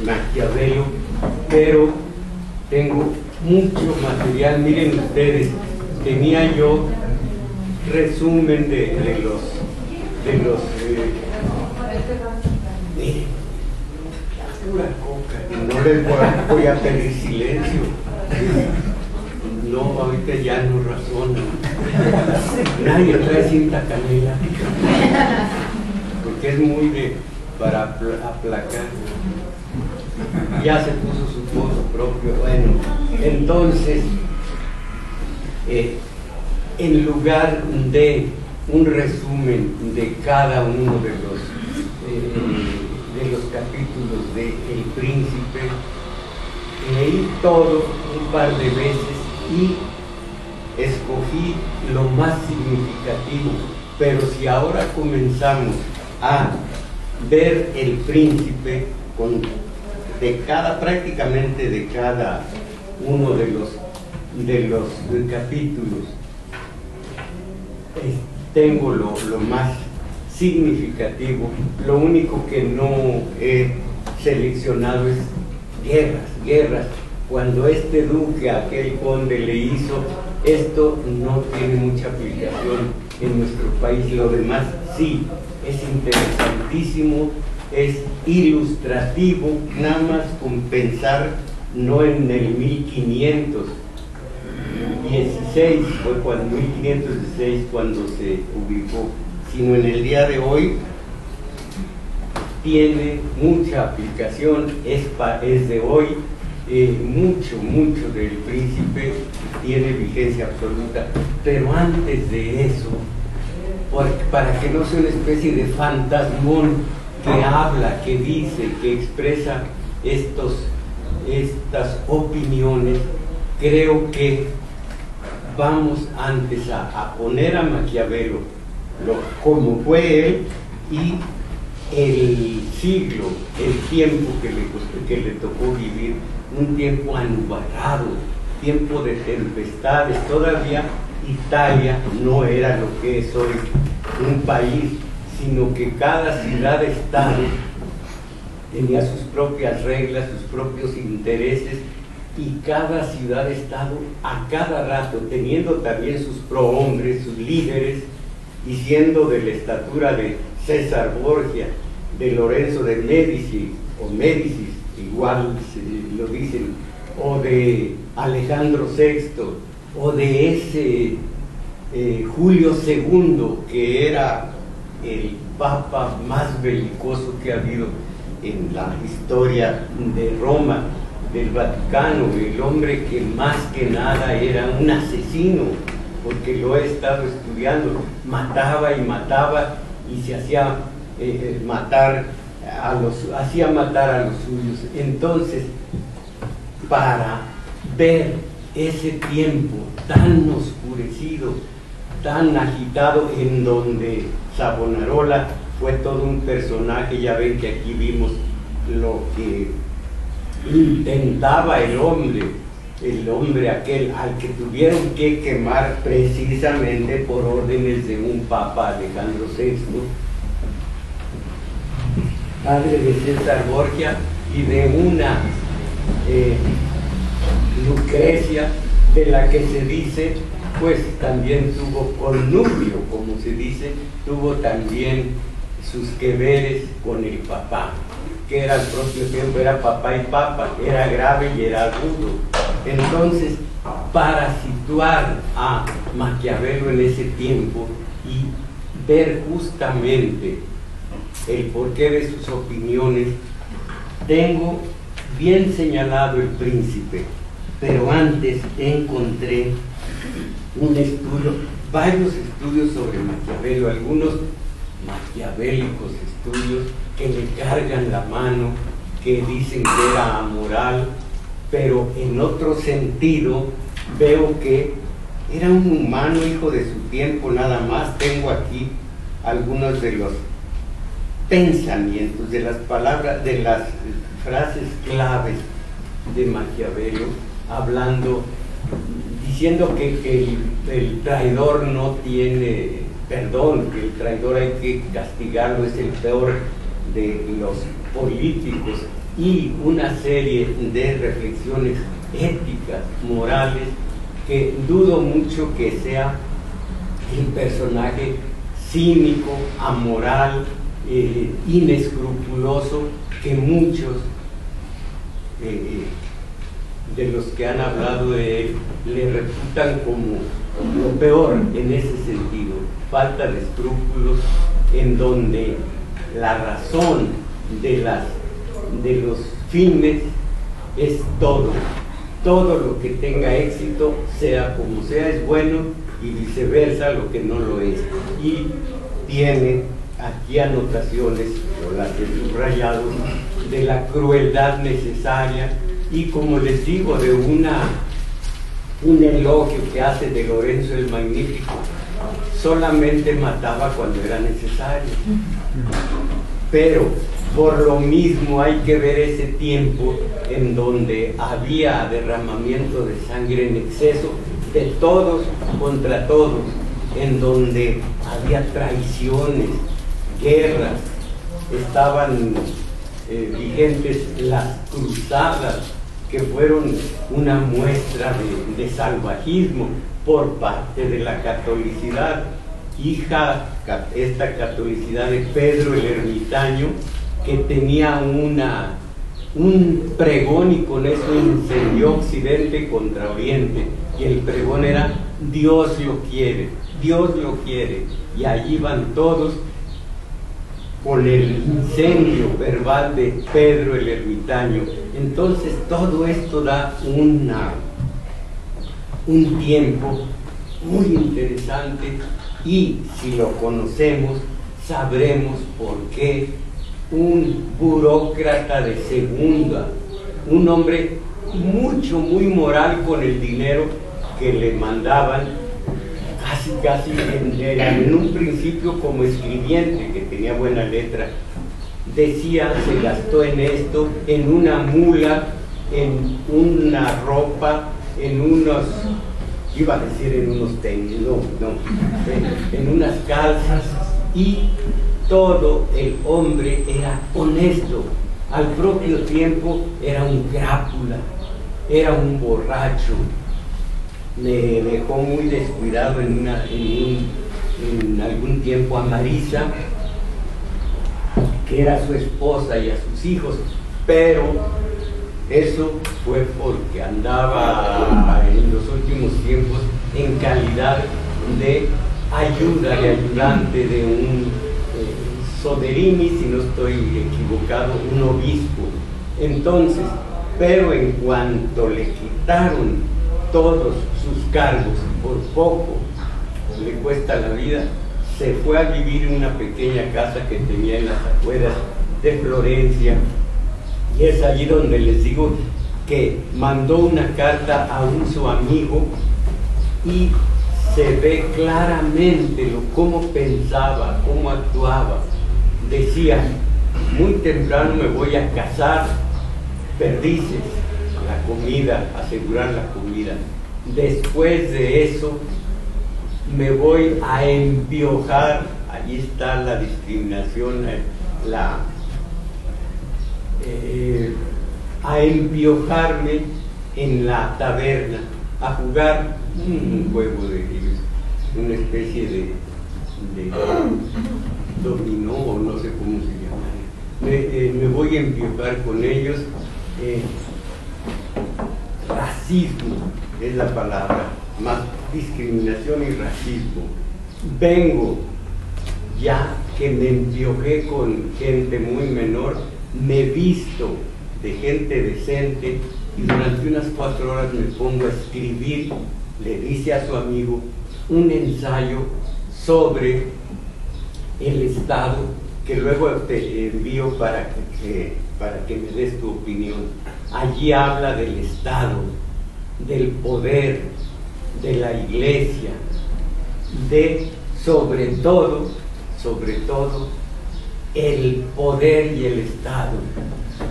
Maquiavelo, pero tengo mucho material. Miren ustedes, tenía yo resumen de los miren, la pura coca, y no les voy a pedir silencio. No, ahorita ya no razonan. Nadie trae cinta canela, porque es muy para aplacar. Ya se puso su pozo propio. Bueno, entonces, en lugar de un resumen de cada uno de los capítulos de El Príncipe, leí todo un par de veces y escogí lo más significativo. Pero si ahora comenzamos a ver El Príncipe prácticamente de cada uno de los capítulos, tengo lo más significativo. Lo único que no he seleccionado es guerras. Cuando este duque, aquel conde, le hizo esto, no tiene mucha aplicación en nuestro país. Lo demás sí, es interesantísimo, es ilustrativo, nada más con pensar no en el 1516, fue cuando 1516 cuando se ubicó, sino en el día de hoy. Tiene mucha aplicación, es de hoy. Mucho del Príncipe tiene vigencia absoluta, pero antes de eso, para que no sea una especie de fantasmón que habla, que dice, que expresa estas opiniones, creo que vamos antes a poner a Maquiavelo como fue él, y el siglo, el tiempo que le tocó vivir, un tiempo anubarado, tiempo de tempestades. Todavía Italia no era lo que es hoy, un país, sino que cada ciudad-estado tenía sus propias reglas, sus propios intereses, y cada ciudad-estado a cada rato, teniendo también sus prohombres, sus líderes, y siendo de la estatura de César Borgia, de Lorenzo de Médicis, igual lo dicen, o de Alejandro VI, o de ese Julio II, que era el papa más belicoso que ha habido en la historia de Roma, del Vaticano, el hombre que más que nada era un asesino, porque lo he estado estudiando, mataba y se hacía hacía matar a los suyos. Entonces, para ver ese tiempo tan oscurecido, tan agitado, en donde Savonarola fue todo un personaje, ya ven que aquí vimos lo que intentaba el hombre aquel al que tuvieron que quemar precisamente por órdenes de un papa, Alejandro VI, padre de César Borgia, y de una Lucrecia, de la que se dice, pues también tuvo connubio, como se dice, tuvo también sus que veres con el papá, que era al propio tiempo, era papá y papa, era grave y era agudo. Entonces, para situar a Maquiavelo en ese tiempo y ver justamente el porqué de sus opiniones, tengo bien señalado El Príncipe, pero antes encontré un estudio, varios estudios sobre Maquiavelo, algunos maquiavélicos estudios que le cargan la mano, que dicen que era amoral, pero en otro sentido veo que era un humano, hijo de su tiempo nada más. Tengo aquí algunos de los pensamientos, de las palabras, de las frases claves de Maquiavelo, diciendo que el traidor no tiene perdón, que el traidor hay que castigarlo, es el peor de los políticos, y una serie de reflexiones éticas, morales, que dudo mucho que sea el personaje cínico, amoral, inescrupuloso que muchos de los que han hablado de él le reputan como lo peor en ese sentido, falta de escrúpulos, en donde la razón de los fines es todo lo que tenga éxito, sea como sea, es bueno, y viceversa lo que no lo es. Y tiene aquí anotaciones, yo las he subrayado, de la crueldad necesaria, y como les digo, de un elogio que hace de Lorenzo el Magnífico: solamente mataba cuando era necesario. Pero por lo mismo hay que ver ese tiempo en donde había derramamiento de sangre en exceso, de todos contra todos, en donde había traiciones, guerras, estaban vigentes las cruzadas, que fueron una muestra de salvajismo por parte de la catolicidad, esta catolicidad de Pedro el Ermitaño, que tenía un pregón, y con eso incendió Occidente contra Oriente, y el pregón era: Dios lo quiere, Dios lo quiere, y allí van todos con el incendio verbal de Pedro el Ermitaño. Entonces todo esto da un tiempo muy interesante, y si lo conocemos sabremos por qué un burócrata de segunda, un hombre muy moral con el dinero que le mandaban, casi en un principio como escribiente, que tenía buena letra, decía: se gastó en esto, en una mula, en una ropa, en unos, iba a decir en unos tenis, en unas calzas, y todo el hombre era honesto. Al propio tiempo era un crápula, era un borracho. Me dejó muy descuidado en algún tiempo a Marisa, que era su esposa, y a sus hijos, pero eso fue porque andaba en los últimos tiempos en calidad de ayudante de un Soderini, si no estoy equivocado, un obispo. Entonces, pero en cuanto le quitaron todos sus cargos, por poco le cuesta la vida, se fue a vivir en una pequeña casa que tenía en las afueras de Florencia, y es allí donde les digo que mandó una carta a su amigo, y se ve claramente cómo pensaba, cómo actuaba. Decía: muy temprano me voy a casar, perdices, la comida, asegurar la comida. Después de eso me voy a empiojar, allí está la discriminación, a empiojarme en la taberna, a jugar un juego de una especie de dominó, o no sé cómo se llama. Me voy a empiojar con ellos. Racismo es la palabra, más discriminación y racismo. Vengo ya que me empiojé con gente muy menor, me visto de gente decente, y durante unas 4 horas me pongo a escribir, le dice a su amigo, un ensayo sobre el Estado, que luego te envío para que me des tu opinión. Allí habla del Estado, del poder, de la Iglesia, de sobre todo el poder y el Estado.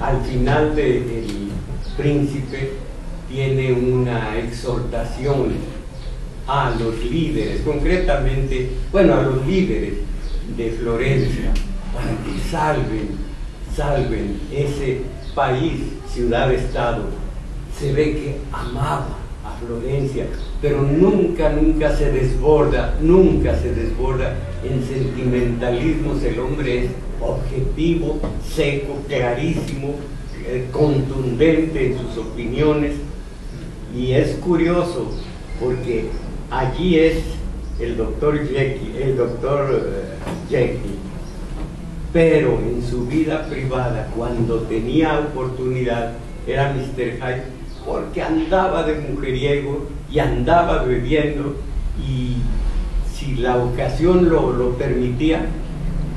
Al final del Príncipe tiene una exhortación a los líderes, concretamente, a los líderes de Florencia, para que salven país, ciudad-estado, se ve que amaba a Florencia, pero nunca se desborda, nunca se desborda en sentimentalismos. El hombre es objetivo, seco, clarísimo, contundente en sus opiniones, y es curioso porque allí es el doctor Jekyll, pero en su vida privada, cuando tenía oportunidad, era Mr. Hyde, porque andaba de mujeriego y andaba bebiendo, y si la ocasión lo permitía,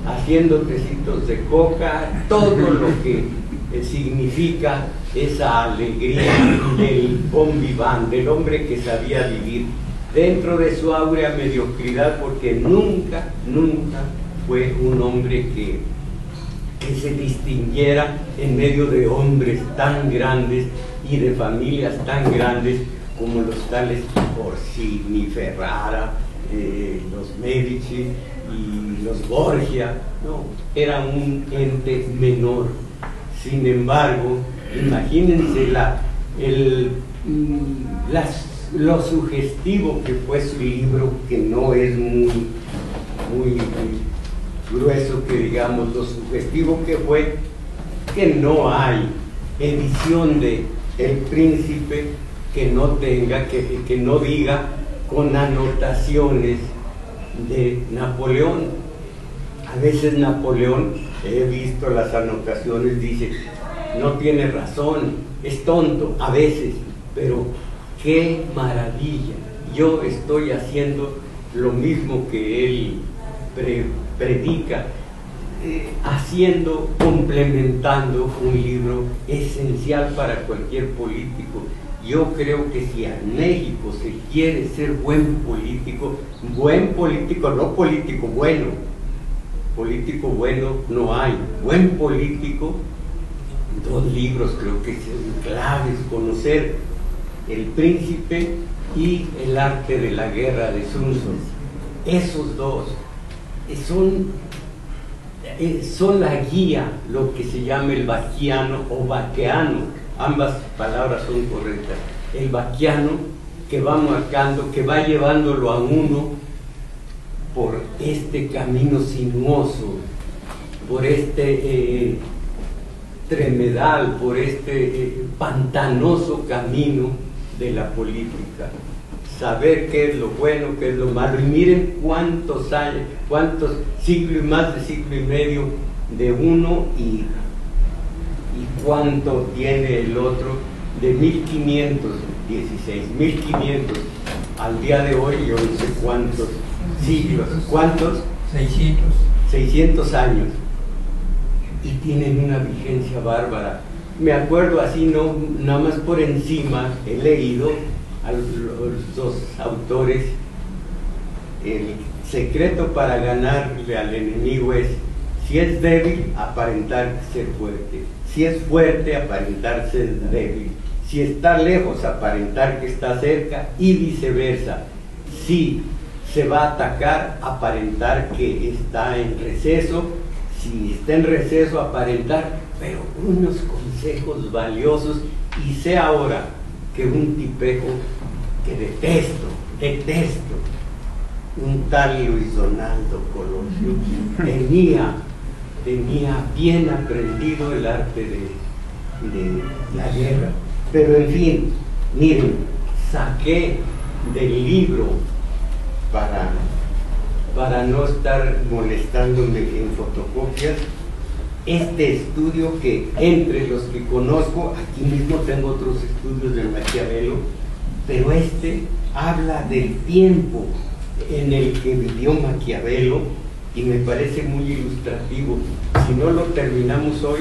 haciendo tecitos de coca, todo lo que significa esa alegría del bon vivant, del hombre que sabía vivir dentro de su áurea mediocridad, porque nunca fue un hombre que se distinguiera en medio de hombres tan grandes y de familias tan grandes como los tales Orsini, Ferrara, los Medici y los Borgia. No, era un ente menor. Sin embargo, imagínense lo sugestivo que fue su libro, que no es muy grueso, que digamos, lo sugestivo que fue que no hay edición de El Príncipe que no tenga, que no diga con anotaciones de Napoleón. A veces Napoleón, he visto las anotaciones, dice, no tiene razón, es tonto, a veces, pero qué maravilla. Yo estoy haciendo lo mismo que él predica, complementando un libro esencial para cualquier político. Yo creo que si a México se quiere ser buen político, no político bueno no hay. Buen político, 2 libros creo que son claves: conocer El Príncipe y El Arte de la Guerra de Sun Tzu. Esos 2 son la guía, lo que se llama el Bacchiano o Baccheano, ambas palabras son correctas. El Bacchiano, que va marcando, que va llevándolo a uno por este camino sinuoso, por este tremedal, por este pantanoso camino de la política. Saber qué es lo bueno, qué es lo malo. Y miren cuántos años, cuántos siglos, más de siglo y medio de uno, y cuánto tiene el otro, de 1516, 1500 al día de hoy. Yo no sé cuántos siglos, ¿cuántos? 600 años, y tienen una vigencia bárbara. Me acuerdo así, no, nada más por encima, he leído a los 2 autores. El secreto para ganarle al enemigo es: si es débil, aparentar ser fuerte; si es fuerte, aparentar ser débil; si está lejos, aparentar que está cerca, y viceversa. Si se va a atacar, aparentar que está en receso; si está en receso, aparentar. Pero unos consejos valiosos. Y sé ahora que un tipejo que detesto, un tal Luis Donaldo Colosio, tenía bien aprendido el arte de la guerra. Pero en fin, miren, saqué del libro, para no estar molestándome en fotocopias, este estudio que, entre los que conozco, aquí mismo tengo otros estudios de Maquiavelo, pero este habla del tiempo en el que vivió Maquiavelo, y me parece muy ilustrativo. Si no lo terminamos hoy,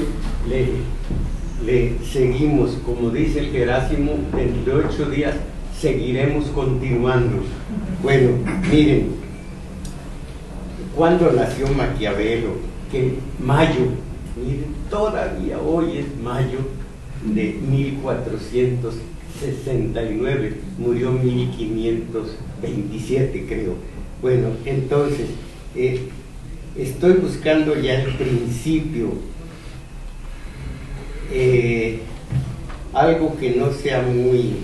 le seguimos, como dice el Jerásimo, dentro de 8 días seguiremos continuando. Bueno, miren, ¿cuándo nació Maquiavelo? Que mayo, miren, todavía hoy es mayo de 1469, murió 1527, creo. Bueno, entonces, estoy buscando ya el principio. algo que no sea muy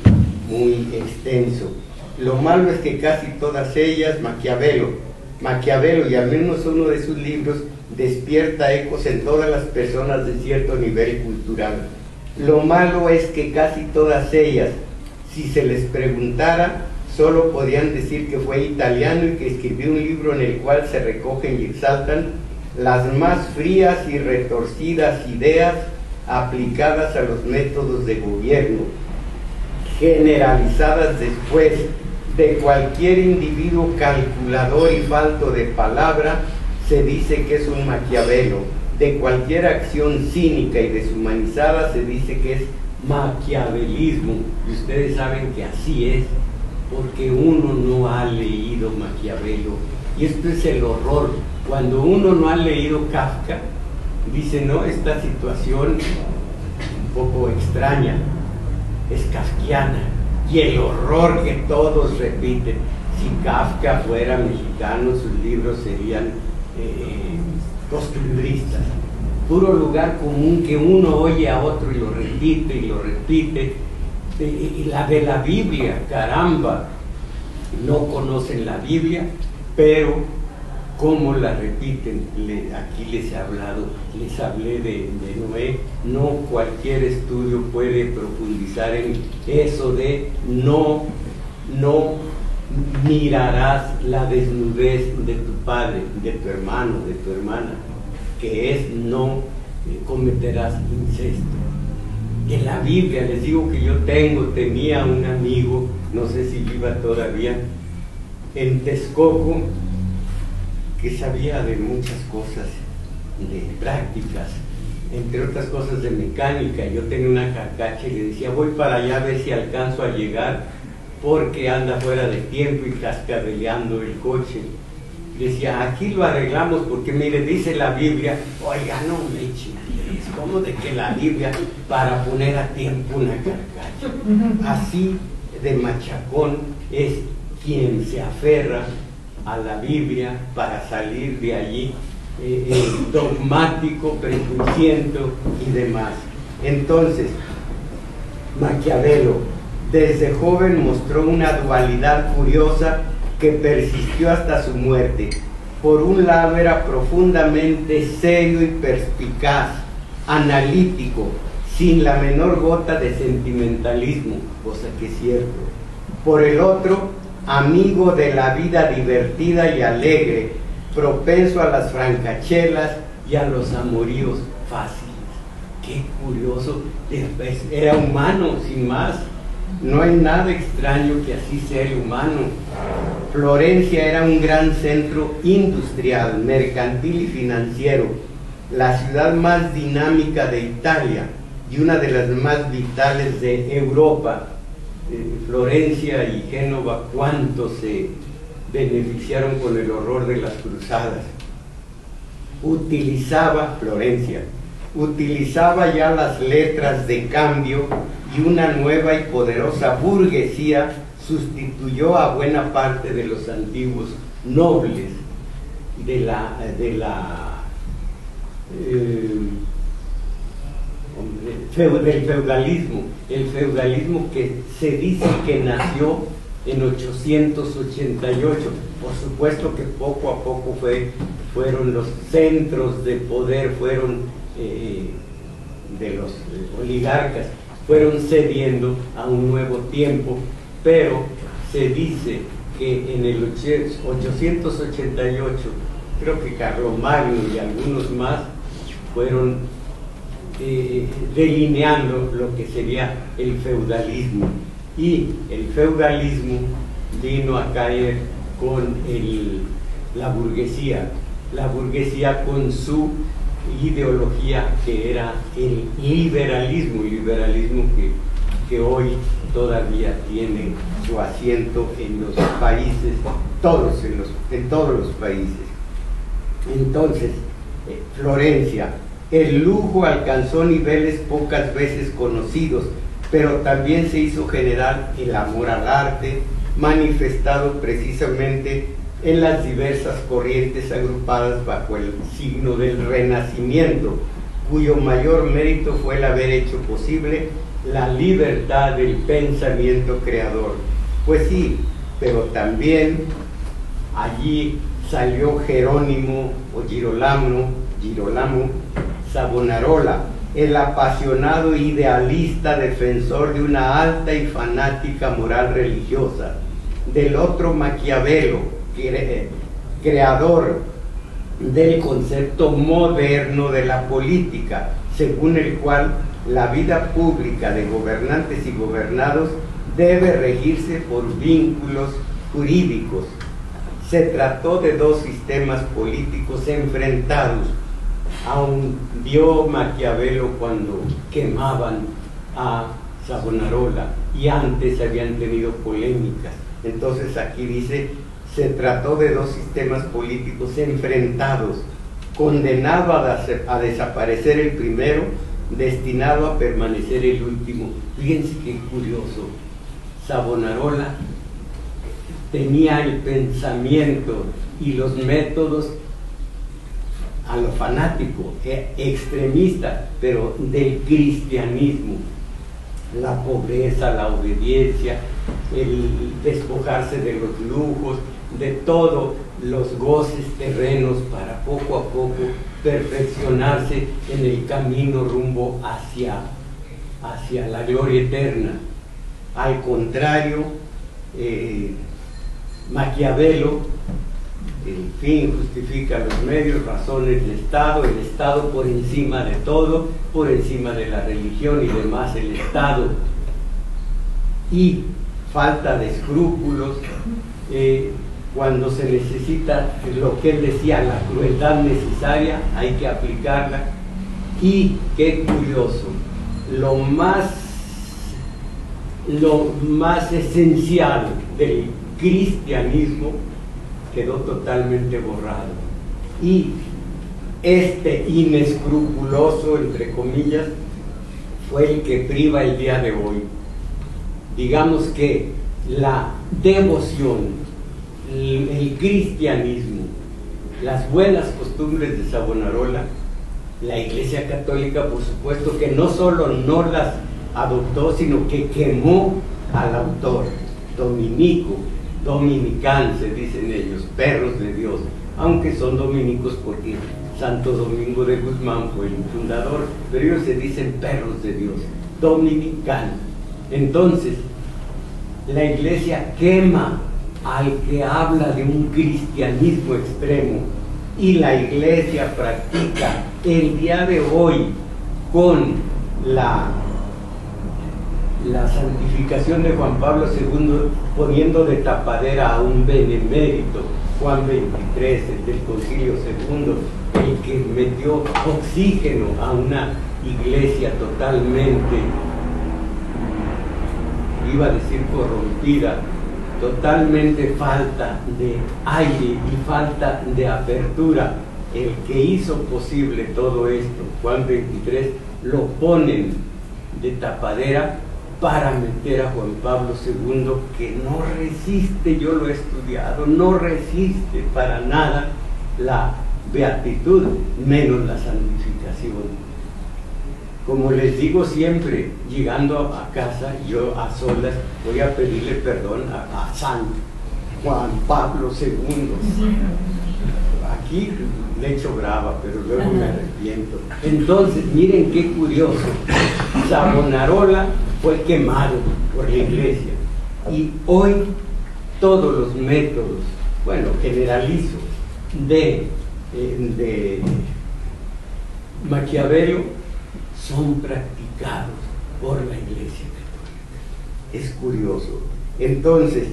extenso. Lo malo es que casi todas ellas, Maquiavelo, y al menos uno de sus libros, despierta ecos en todas las personas de cierto nivel cultural. Lo malo es que casi todas ellas, si se les preguntara, solo podían decir que fue italiano y que escribió un libro en el cual se recogen y exaltan las más frías y retorcidas ideas aplicadas a los métodos de gobierno, generalizadas después de cualquier individuo calculador y falto de palabra. Se dice que es un Maquiavelo. De cualquier acción cínica y deshumanizada se dice que es maquiavelismo, y ustedes saben que así es, porque uno no ha leído Maquiavelo, y esto es el horror. Cuando uno no ha leído Kafka, dice, no, esta situación un poco extraña, es kafkiana, y el horror que todos repiten. Si Kafka fuera mexicano, sus libros serían costumbristas, puro lugar común que uno oye a otro y lo repite y lo repite. Y la de la Biblia, caramba, no conocen la Biblia, pero cómo la repiten. Aquí les he hablado, les hablé de Noé. No cualquier estudio puede profundizar en eso de no mirarás la desnudez de tu padre, de tu hermano, de tu hermana, que es no cometerás incesto. En la Biblia, les digo que yo tenía un amigo, no sé si viva todavía, en Texcoco, que sabía de muchas cosas, de prácticas, entre otras cosas de mecánica. Yo tenía una carcacha y le decía, voy para allá a ver si alcanzo a llegar, porque anda fuera de tiempo y cascabeleando el coche. Decía, aquí lo arreglamos porque mire, dice la Biblia. Oiga, no me echen, ¿cómo de que la Biblia para poner a tiempo una carcacha? Así de machacón es quien se aferra a la Biblia para salir de allí dogmático, prejuiciento y demás. Entonces, Maquiavelo desde joven mostró una dualidad curiosa que persistió hasta su muerte. Por un lado era profundamente serio y perspicaz, analítico, sin la menor gota de sentimentalismo, cosa que es cierto. Por el otro, amigo de la vida divertida y alegre, propenso a las francachelas y a los amoríos fáciles. Qué curioso, era humano, sin más. No hay nada extraño que así sea el humano. Florencia era un gran centro industrial, mercantil y financiero, la ciudad más dinámica de Italia y una de las más vitales de Europa. Florencia y Génova, cuánto se beneficiaron con el horror de las cruzadas. Florencia utilizaba ya las letras de cambio, y una nueva y poderosa burguesía sustituyó a buena parte de los antiguos nobles del feudalismo. El feudalismo que se dice que nació en 888. Por supuesto que poco a poco fueron los centros de poder, de los oligarcas, fueron cediendo a un nuevo tiempo, pero se dice que en el 888, creo que Carlomagno y algunos más fueron delineando lo que sería el feudalismo, y el feudalismo vino a caer con la burguesía con su ideología, que era el liberalismo que hoy todavía tiene su asiento en los países, en todos los países. Entonces, Florencia, el lujo alcanzó niveles pocas veces conocidos, pero también se hizo general el amor al arte, manifestado precisamente en las diversas corrientes agrupadas bajo el signo del Renacimiento. cuyo mayor mérito fue el haber hecho posible la libertad del pensamiento creador. Pues sí, pero también allí salió Jerónimo o Girolamo Savonarola, el apasionado idealista defensor de una alta y fanática moral religiosa. Del otro, Maquiavelo, creador del concepto moderno de la política, según el cual la vida pública de gobernantes y gobernados debe regirse por vínculos jurídicos. Se trató de dos sistemas políticos enfrentados. Aún vio Maquiavelo cuando quemaban a Savonarola, y antes habían tenido polémicas. Entonces aquí dice, se trató de dos sistemas políticos enfrentados, condenado a desaparecer el primero, destinado a permanecer el último. Fíjense qué curioso. Savonarola tenía el pensamiento y los métodos a lo fanático, extremista, pero del cristianismo. La pobreza, la obediencia, el despojarse de los lujos, de todos los goces terrenos para poco a poco perfeccionarse en el camino rumbo hacia la gloria eterna. Al contrario, Maquiavelo, el fin justifica los medios, razones del Estado, el Estado por encima de todo, por encima de la religión y demás el Estado, y falta de escrúpulos, cuando se necesita lo que él decía, la crueldad necesaria, hay que aplicarla. Y qué curioso, lo más esencial del cristianismo quedó totalmente borrado, y este inescrupuloso, entre comillas, fue el que priva el día de hoy. Digamos que la devoción, el cristianismo, las buenas costumbres de Savonarola, la Iglesia Católica, por supuesto, que no solo no las adoptó, sino que quemó al autor, dominicán, se dicen ellos, perros de Dios, aunque son dominicos porque Santo Domingo de Guzmán fue el fundador, pero ellos se dicen perros de Dios, dominicán. Entonces, la Iglesia quema al que habla de un cristianismo extremo, y la Iglesia practica el día de hoy con la santificación de Juan Pablo II, poniendo de tapadera a un benemérito, Juan XXIII, el del Concilio II, el que metió oxígeno a una iglesia totalmente, iba a decir corrompida, totalmente falta de aire y falta de apertura. El que hizo posible todo esto, Juan XXIII, lo ponen de tapadera para meter a Juan Pablo II, que no resiste, yo lo he estudiado, no resiste para nada la beatitud, menos la santificación. Como les digo siempre, llegando a casa, yo a solas voy a pedirle perdón a San Juan Pablo II. Aquí le echo brava, pero luego me arrepiento. Entonces, miren qué curioso. Savonarola fue quemado por la Iglesia, y hoy todos los métodos, bueno, generalizo, de Maquiavelo son practicados por la Iglesia Católica. Es curioso. Entonces,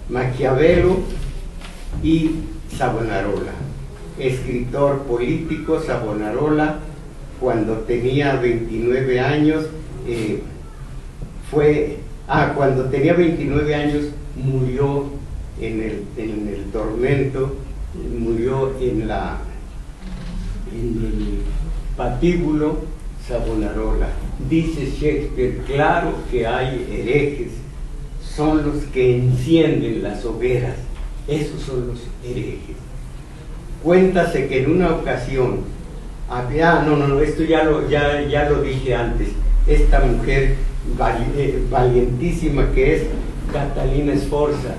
Maquiavelo y Savonarola. Escritor político, Savonarola, cuando tenía 29 años, cuando tenía 29 años murió en el tormento, murió en el patíbulo Savonarola. Dice Shakespeare, claro que hay herejes, son los que encienden las hogueras, esos son los herejes. Cuéntase que en una ocasión, No, esto ya lo dije antes. Esta mujer valientísima que es Catalina Sforza,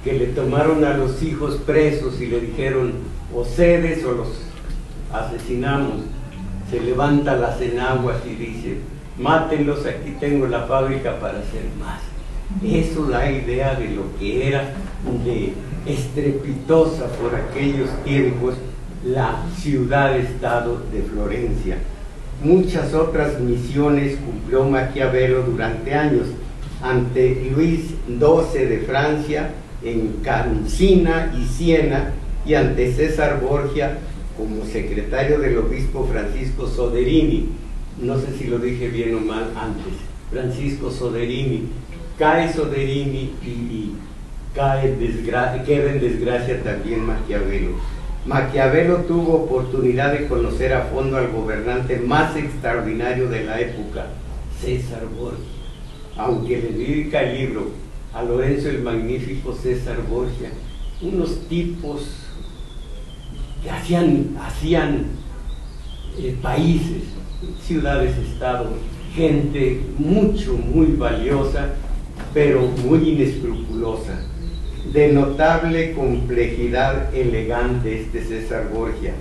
que le tomaron a los hijos presos y le dijeron, o cedes o los asesinamos. Se levanta las enaguas y dice, mátenlos, aquí tengo la fábrica para hacer más. Eso da idea de lo que era de estrepitosa por aquellos tiempos la ciudad-estado de Florencia. Muchas otras misiones cumplió Maquiavelo durante años, ante Luis XII de Francia, en Cancina y Siena, y ante César Borgia como secretario del obispo Francisco Soderini. No sé si lo dije bien o mal antes. Francisco Soderini. Cae Soderini y queda en desgracia también Maquiavelo. Maquiavelo tuvo oportunidad de conocer a fondo al gobernante más extraordinario de la época, César Borgia. Aunque le dedica el libro a Lorenzo el Magnífico, César Borgia, unos tipos que hacían países, ciudades-estado, gente muy valiosa, pero muy inescrupulosa. De notable complejidad elegante este César Borgia,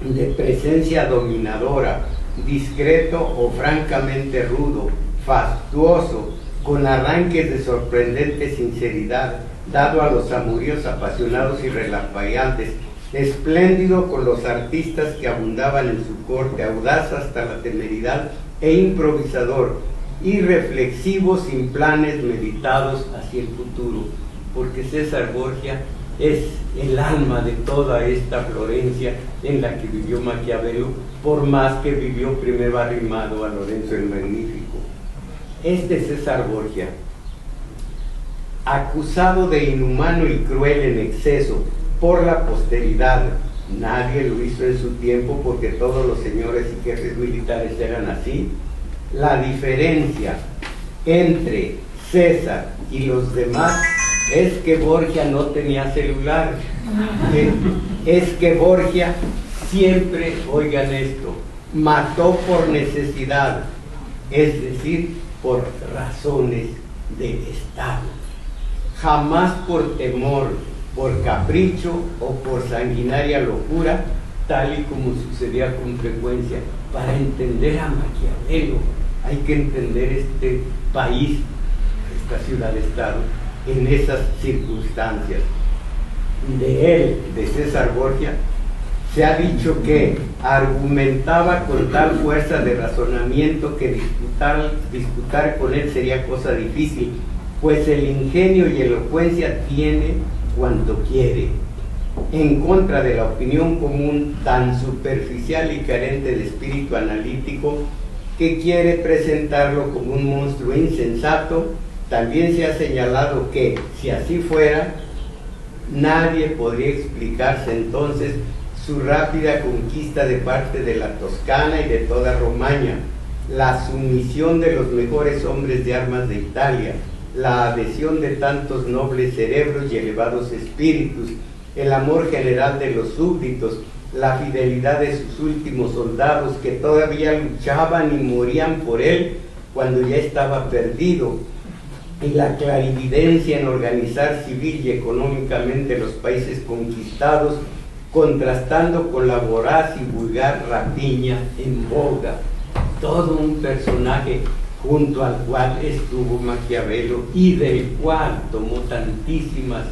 de presencia dominadora, discreto o francamente rudo, fastuoso, con arranques de sorprendente sinceridad, dado a los amoríos apasionados y relampagueantes, espléndido con los artistas que abundaban en su corte, audaz hasta la temeridad e improvisador, irreflexivo sin planes meditados hacia el futuro, porque César Borgia es el alma de toda esta Florencia en la que vivió Maquiavelo, por más que vivió primero arrimado a Lorenzo el Magnífico. Este César Borgia, acusado de inhumano y cruel en exceso por la posteridad, nadie lo hizo en su tiempo porque todos los señores y jefes militares eran así. La diferencia entre César y los demás es que Borgia no tenía celular, es que Borgia siempre, oigan esto, mató por necesidad, es decir, por razones de Estado, jamás por temor, por capricho o por sanguinaria locura, tal y como sucedía con frecuencia. Para entender a Maquiavelo hay que entender este país, esta ciudad-estado, en esas circunstancias. De él, de César Borgia, se ha dicho que argumentaba con tal fuerza de razonamiento que disputar con él sería cosa difícil, pues el ingenio y elocuencia tiene cuanto quiere, en contra de la opinión común tan superficial y carente de espíritu analítico que quiere presentarlo como un monstruo insensato. También se ha señalado que, si así fuera, nadie podría explicarse entonces su rápida conquista de parte de la Toscana y de toda Romaña, la sumisión de los mejores hombres de armas de Italia, la adhesión de tantos nobles cerebros y elevados espíritus, el amor general de los súbditos, la fidelidad de sus últimos soldados que todavía luchaban y morían por él cuando ya estaba perdido, y la clarividencia en organizar civil y económicamente los países conquistados, contrastando con la voraz y vulgar rapiña en boga. Todo un personaje junto al cual estuvo Maquiavelo y del cual tomó tantísimas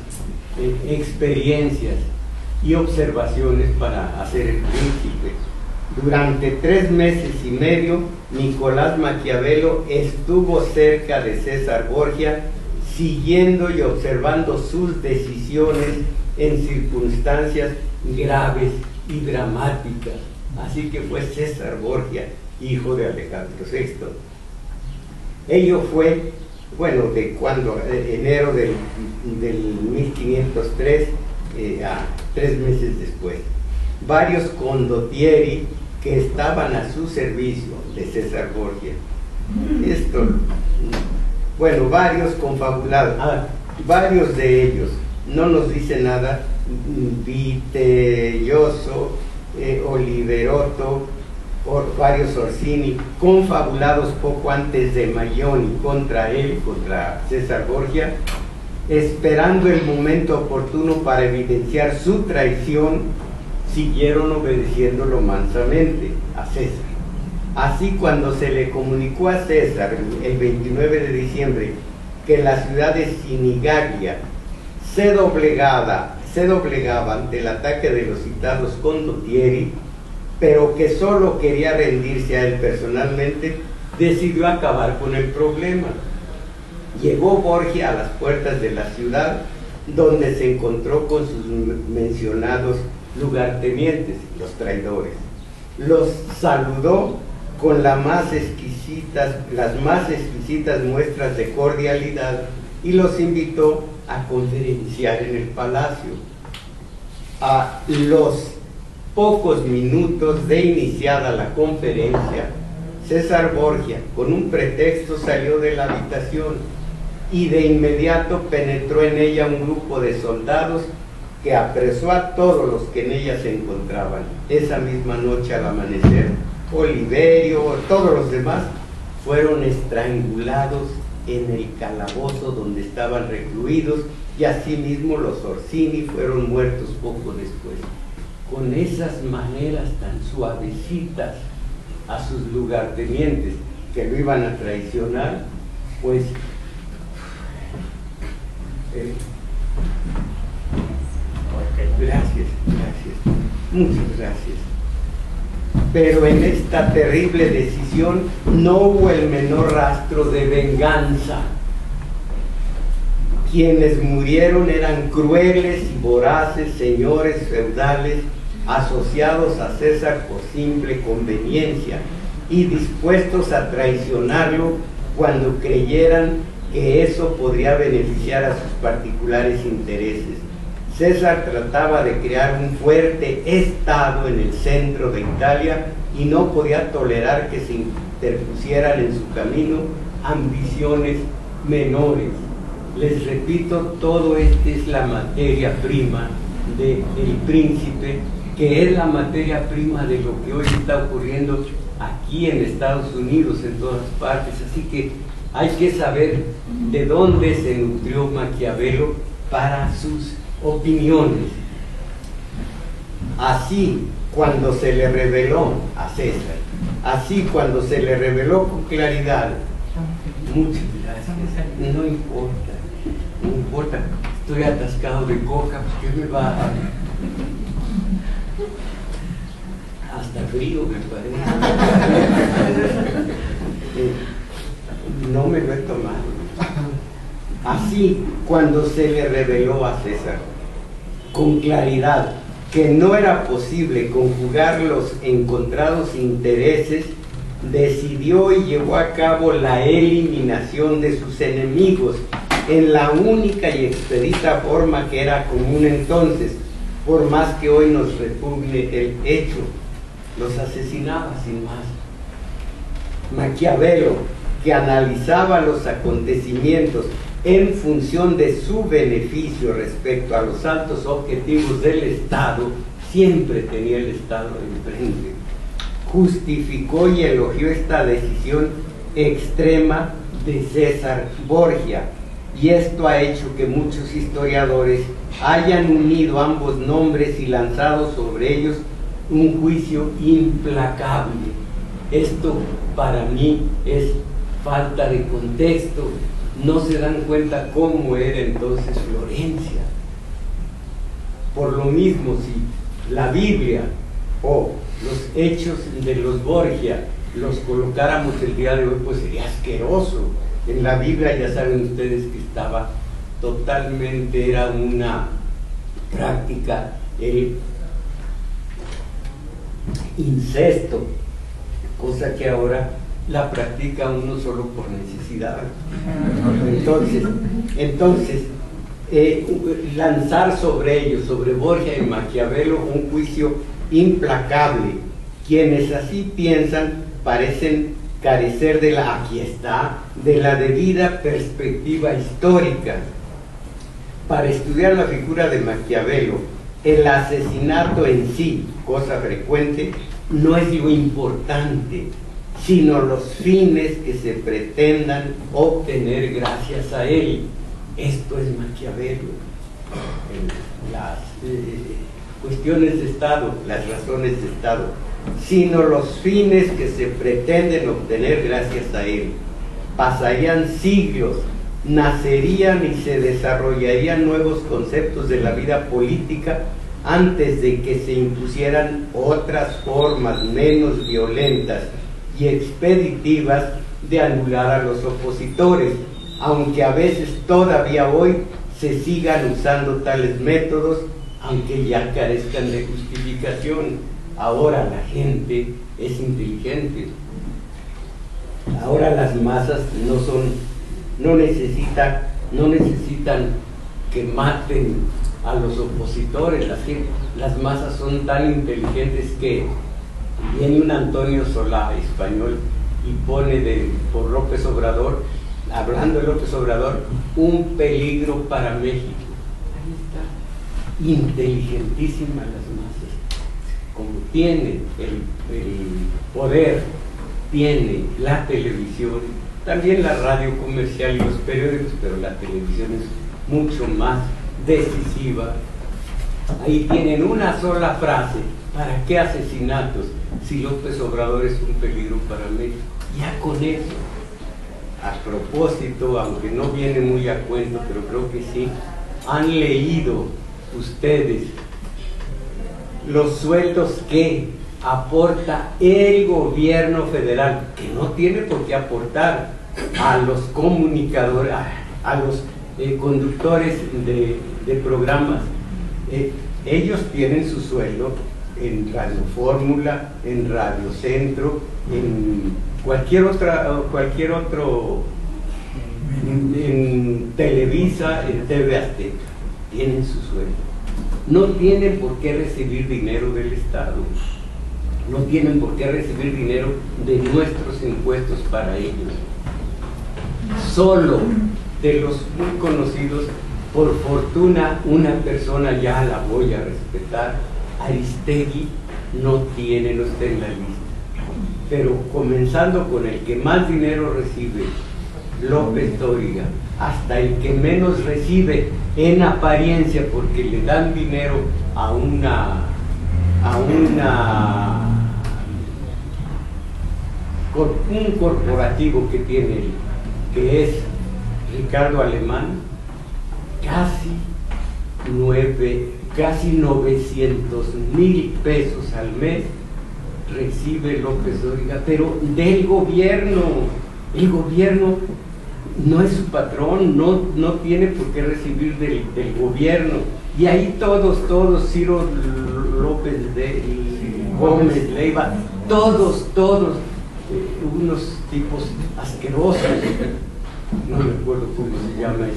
experiencias y observaciones para hacer El Príncipe. Durante 3 meses y medio, Nicolás Maquiavelo estuvo cerca de César Borgia, siguiendo y observando sus decisiones en circunstancias graves y dramáticas. Así que fue César Borgia, hijo de Alejandro VI. Ello fue, bueno, de cuando, enero del 1503 a 3 meses después. Varios condottieri que estaban a su servicio de César Borgia. Esto, bueno, varios confabulados, varios de ellos, no nos dice nada, Vitelloso, Oliverotto, varios Orsini, confabulados poco antes de Maioni contra él, contra César Borgia, esperando el momento oportuno para evidenciar su traición, siguieron obedeciéndolo mansamente a César. Así, cuando se le comunicó a César el 29 de diciembre que la ciudad de Sinigaglia se doblegaba ante el ataque de los citados condottieri, pero que solo quería rendirse a él personalmente, decidió acabar con el problema. Llegó Borgia a las puertas de la ciudad, donde se encontró con sus mencionados lugartenientes, los traidores. Los saludó con las más exquisitas muestras de cordialidad y los invitó a conferenciar en el palacio. A los pocos minutos de iniciada la conferencia, César Borgia, con un pretexto, salió de la habitación y de inmediato penetró en ella un grupo de soldados que apresó a todos los que en ella se encontraban. Esa misma noche, al amanecer, Oliverio, todos los demás, fueron estrangulados en el calabozo donde estaban recluidos, y asimismo los Orsini fueron muertos poco después. Con esas maneras tan suavecitas a sus lugartenientes que lo iban a traicionar, pues gracias, muchas gracias. Pero en esta terrible decisión no hubo el menor rastro de venganza. Quienes murieron eran crueles y voraces señores feudales asociados a César por simple conveniencia y dispuestos a traicionarlo cuando creyeran que eso podría beneficiar a sus particulares intereses. César trataba de crear un fuerte estado en el centro de Italia y no podía tolerar que se interpusieran en su camino ambiciones menores. Les repito, todo esto es la materia prima del Príncipe, que es la materia prima de lo que hoy está ocurriendo aquí en Estados Unidos, en todas partes. Así que hay que saber de dónde se nutrió Maquiavelo para sus opiniones. Así, cuando se le reveló a César, así cuando se le reveló con claridad, muchas gracias, no importa, estoy atascado de coca, pues ¿qué me va a...? Hasta frío me parece. No me lo he tomado. Así, cuando se le reveló a César con claridad que no era posible conjugar los encontrados intereses, decidió y llevó a cabo la eliminación de sus enemigos en la única y expedita forma que era común entonces, por más que hoy nos repugne el hecho. Los asesinaba sin más. Maquiavelo, que analizaba los acontecimientos en función de su beneficio respecto a los altos objetivos del Estado, siempre tenía el Estado enfrente. Justificó y elogió esta decisión extrema de César Borgia, y esto ha hecho que muchos historiadores hayan unido ambos nombres y lanzado sobre ellos un juicio implacable. Esto para mí es falta de contexto. No se dan cuenta cómo era entonces Florencia. Por lo mismo, si la Biblia o los hechos de los Borgia los colocáramos el día de hoy, pues sería asqueroso. En la Biblia ya saben ustedes que estaba totalmente, era una práctica el incesto, cosa que ahora la practica uno solo por necesidad. Entonces lanzar sobre ellos, sobre Borgia y Maquiavelo, un juicio implacable. Quienes así piensan parecen carecer de la, aquí está, de la debida perspectiva histórica. Para estudiar la figura de Maquiavelo el asesinato en sí, cosa frecuente, no es lo importante, sino los fines que se pretendan obtener gracias a él. Esto es Maquiavelo. Las cuestiones de Estado, las razones de Estado, sino los fines que se pretenden obtener gracias a él. Pasarían siglos, nacerían y se desarrollarían nuevos conceptos de la vida política antes de que se impusieran otras formas menos violentas y expeditivas de anular a los opositores, aunque a veces todavía hoy se sigan usando tales métodos, aunque ya carezcan de justificación. Ahora la gente es inteligente. Ahora las masas no necesitan que maten a los opositores. Las masas son tan inteligentes que viene un Antonio Solá español y pone por López Obrador, hablando de López Obrador, un peligro para México. Ahí está, inteligentísimas las masas. Como tiene el poder, tiene la televisión, también la radio comercial y los periódicos, pero la televisión es mucho más decisiva. Ahí tienen una sola frase: ¿para qué asesinatos si López Obrador es un peligro para México? Ya con eso. A propósito, aunque no viene muy a cuento, pero creo que sí, han leído ustedes los sueldos que aporta el gobierno federal, que no tiene por qué aportar, a los comunicadores, a los conductores de programas. Ellos tienen su sueldo en Radio Fórmula, en Radio Centro, en cualquier otro, en Televisa, en TV Azteca, tienen su sueldo. No tienen por qué recibir dinero del Estado, no tienen por qué recibir dinero de nuestros impuestos para ellos. Solo de los muy conocidos, por fortuna, una persona, ya la voy a respetar, Aristegui, no está en la lista. Pero comenzando con el que más dinero recibe, López Dóriga, hasta el que menos recibe en apariencia, porque le dan dinero a un corporativo que tiene él, que es Ricardo Alemán, casi 900,000 pesos al mes recibe López Dóriga, pero del gobierno. El gobierno no es su patrón, no tiene por qué recibir del gobierno. Y ahí todos, Ciro López Gómez Leiva, todos, unos tipos asquerosos, no me acuerdo cómo se llama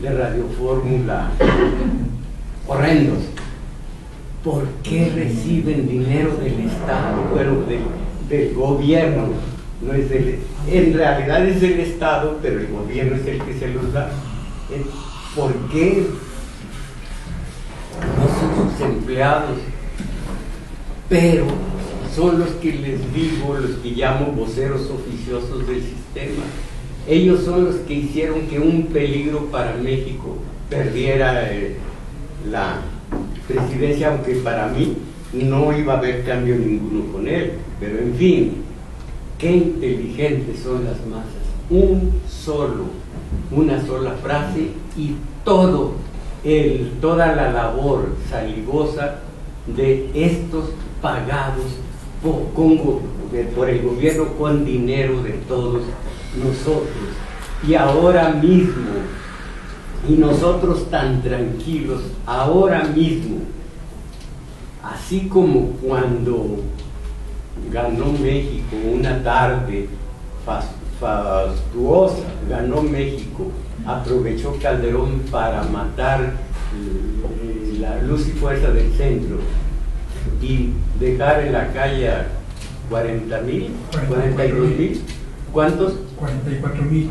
de Radio Fórmula, horrendos. ¿Por qué reciben dinero del Estado? Bueno, del gobierno. No es en realidad es del Estado, pero el gobierno es el que se los da. ¿Por qué no son sus empleados? Pero son los que les digo, los que llamo voceros oficiosos del sistema. Ellos son los que hicieron que un peligro para México perdiera la presidencia, aunque para mí no iba a haber cambio ninguno con él. Pero en fin, qué inteligentes son las masas. Una sola frase y toda la labor salivosa de estos pagados por el gobierno con dinero de todos nosotros. Y ahora mismo, y nosotros tan tranquilos, ahora mismo, así como cuando ganó México una tarde fastuosa, ganó México, aprovechó Calderón para matar la luz y fuerza del centro y dejar en la calle a 40,000, 42,000, ¿cuántos? 44,000.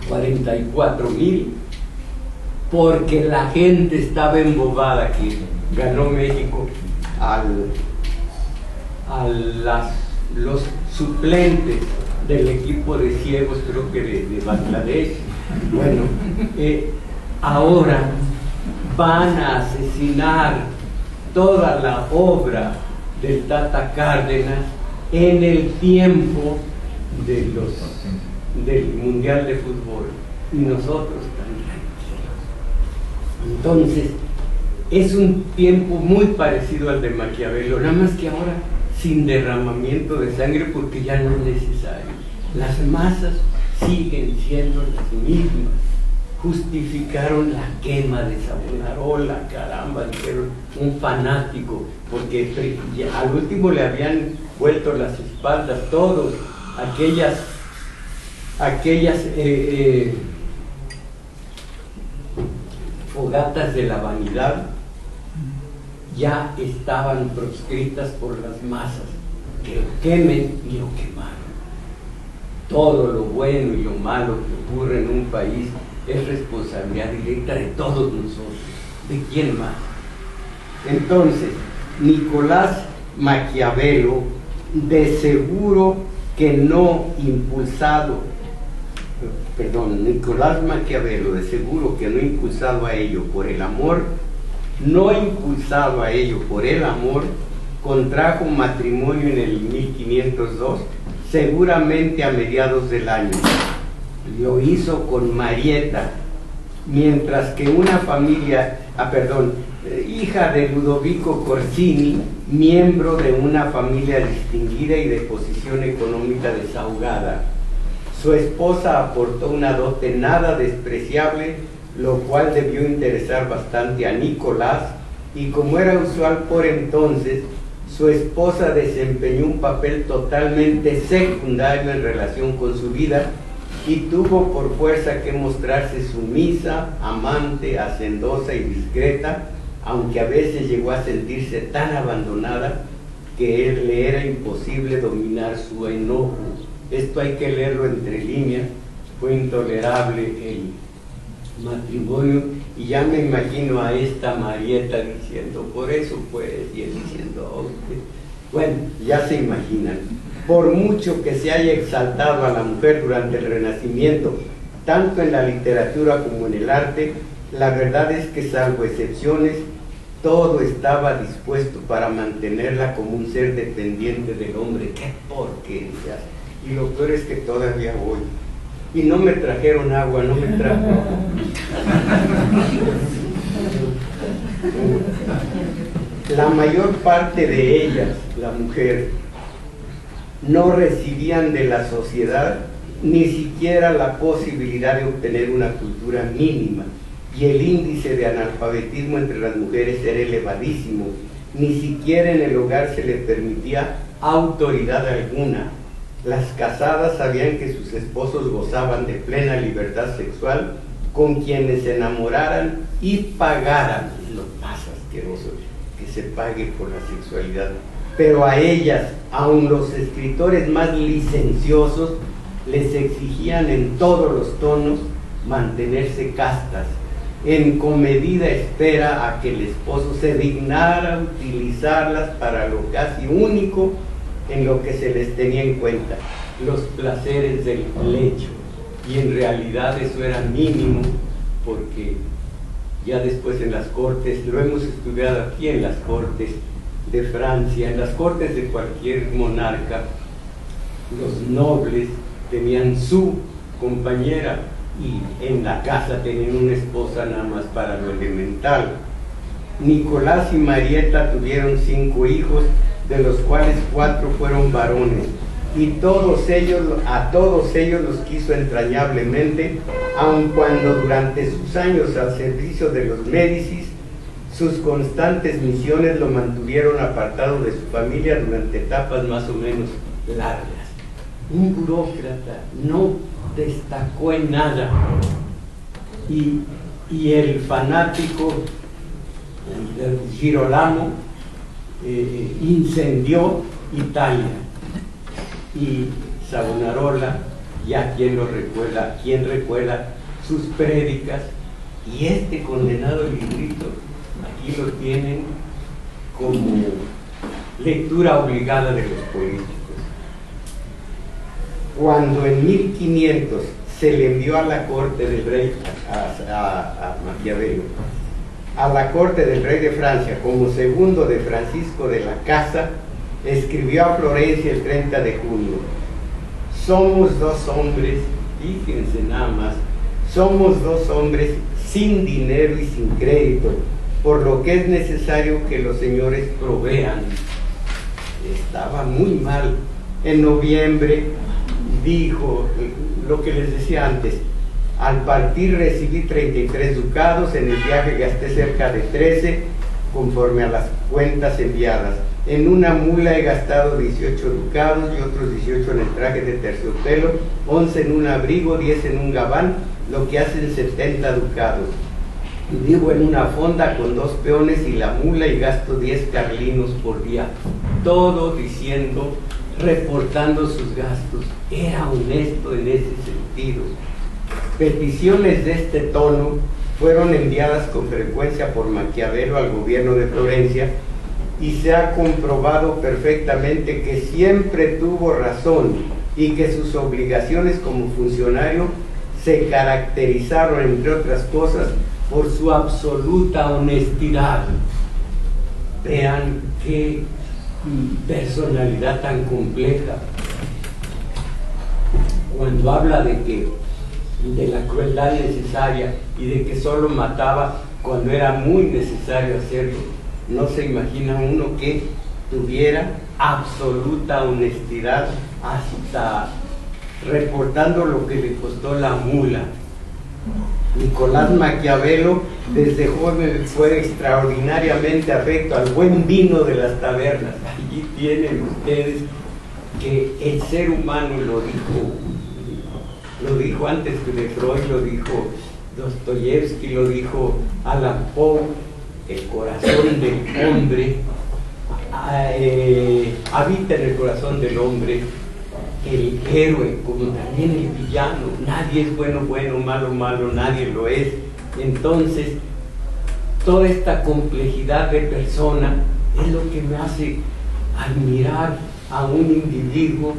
44,000. porque la gente estaba embobada que ganó México los suplentes del equipo de ciegos, creo que de Bangladesh. Bueno, ahora van a asesinar toda la obra del Tata Cárdenas en el tiempo del Mundial de Fútbol, y nosotros tan tranquilos. Entonces, es un tiempo muy parecido al de Maquiavelo, nada más que ahora sin derramamiento de sangre, porque ya no es necesario. Las masas siguen siendo las mismas. Justificaron la quema de Savonarola, caramba, dijeron, un fanático, porque al último le habían vuelto las espaldas todos, aquellas fogatas de la vanidad ya estaban proscritas por las masas, que lo quemen y lo quemaron. Todo lo bueno y lo malo que ocurre en un país es responsabilidad directa de todos nosotros. ¿De quién más? Entonces, Nicolás Maquiavelo, de seguro que no impulsado, Nicolás Maquiavelo, de seguro que no impulsado a ello por el amor, contrajo matrimonio en el 1502, seguramente a mediados del año. Lo hizo con Marieta, mientras que una familia, hija de Ludovico Corsini, miembro de una familia distinguida y de posición económica desahogada. Su esposa aportó una dote nada despreciable, lo cual debió interesar bastante a Nicolás, y como era usual por entonces, su esposa desempeñó un papel totalmente secundario en relación con su vida, y tuvo por fuerza que mostrarse sumisa, amante, hacendosa y discreta, aunque a veces llegó a sentirse tan abandonada que le era imposible dominar su enojo. Esto hay que leerlo entre líneas. Fue intolerable el matrimonio, y ya me imagino a esta Marieta diciendo, por eso pues, y él diciendo, oh, bueno, ya se imaginan. Por mucho que se haya exaltado a la mujer durante el Renacimiento, tanto en la literatura como en el arte, la verdad es que, salvo excepciones, todo estaba dispuesto para mantenerla como un ser dependiente del hombre. ¡Qué porquería! Y lo peor es que todavía hoy. Y no me trajeron agua, no me trajo. La mayor parte de ellas, la mujer, no recibían de la sociedad ni siquiera la posibilidad de obtener una cultura mínima, y el índice de analfabetismo entre las mujeres era elevadísimo. Ni siquiera en el hogar se le permitía autoridad alguna. Las casadas sabían que sus esposos gozaban de plena libertad sexual con quienes se enamoraran y pagaran. Lo más asqueroso, que se pague por la sexualidad. Pero a ellas, aun los escritores más licenciosos, les exigían en todos los tonos mantenerse castas, en comedida espera a que el esposo se dignara utilizarlas para lo casi único en lo que se les tenía en cuenta, los placeres del lecho. Y en realidad eso era mínimo, porque ya después en las cortes, lo hemos estudiado aquí en las cortes de Francia, en las cortes de cualquier monarca, los nobles tenían su compañera, y en la casa tenían una esposa nada más para lo elemental. Nicolás y Marieta tuvieron 5 hijos, de los cuales 4 fueron varones, y a todos ellos los quiso entrañablemente, aun cuando durante sus años al servicio de los Médicis, sus constantes misiones lo mantuvieron apartado de su familia durante etapas más o menos largas. Un burócrata, no destacó en nada, y el fanático Girolamo incendió Italia, y Savonarola, ya quien recuerda sus prédicas, Y este condenado librito, aquí lo tienen como lectura obligada de los políticos. Cuando en 1500 se le envió a la corte del rey, a Maquiavelo, a la corte del rey de Francia como segundo de Francisco de la Casa, escribió a Florencia el 30 de junio: somos dos hombres, fíjense nada más, somos dos hombres sin dinero y sin crédito, por lo que es necesario que los señores provean. Estaba muy mal. En noviembre dijo lo que les decía antes: al partir recibí 33 ducados, en el viaje gasté cerca de 13, conforme a las cuentas enviadas. En una mula he gastado 18 ducados y otros 18 en el traje de terciopelo, 11 en un abrigo, 10 en un gabán, lo que hacen 70 ducados. Vivo en una fonda con 2 peones y la mula y gasto 10 carlinos por día. Todo diciendo, reportando sus gastos. Era honesto en ese sentido. Peticiones de este tono fueron enviadas con frecuencia por Maquiavelo al gobierno de Florencia, y se ha comprobado perfectamente que siempre tuvo razón y que sus obligaciones como funcionario se caracterizaron, entre otras cosas, por su absoluta honestidad. Vean qué personalidad tan compleja. Cuando habla de la crueldad necesaria y de que solo mataba cuando era muy necesario hacerlo, no se imagina uno que tuviera absoluta honestidad, hasta reportando lo que le costó la mula. Nicolás Maquiavelo desde joven fue extraordinariamente afecto al buen vino de las tabernas. Allí tienen ustedes que el ser humano, lo dijo antes que de Freud, lo dijo Dostoyevsky, lo dijo Allan Poe: el corazón del hombre habita en el corazón del hombre el héroe como también el villano. Nadie es bueno, bueno, malo, malo, nadie lo es. Entonces, toda esta complejidad de persona es lo que me hace admirar a un individuo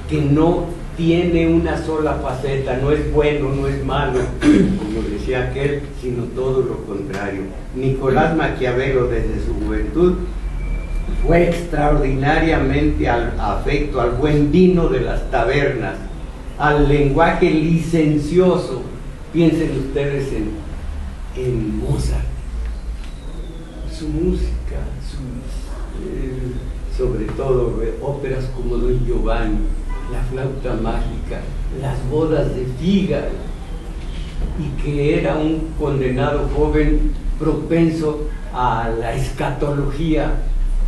que no tiene una sola faceta, no es bueno, no es malo, como decía aquel, sino todo lo contrario. Nicolás Maquiavelo, desde su juventud, fue extraordinariamente afecto al buen vino de las tabernas, al lenguaje licencioso. Piensen ustedes en Mozart, su música, sobre todo óperas como Don Giovanni, La flauta mágica, Las bodas de Fígaro, y que era un condenado joven propenso a la escatología,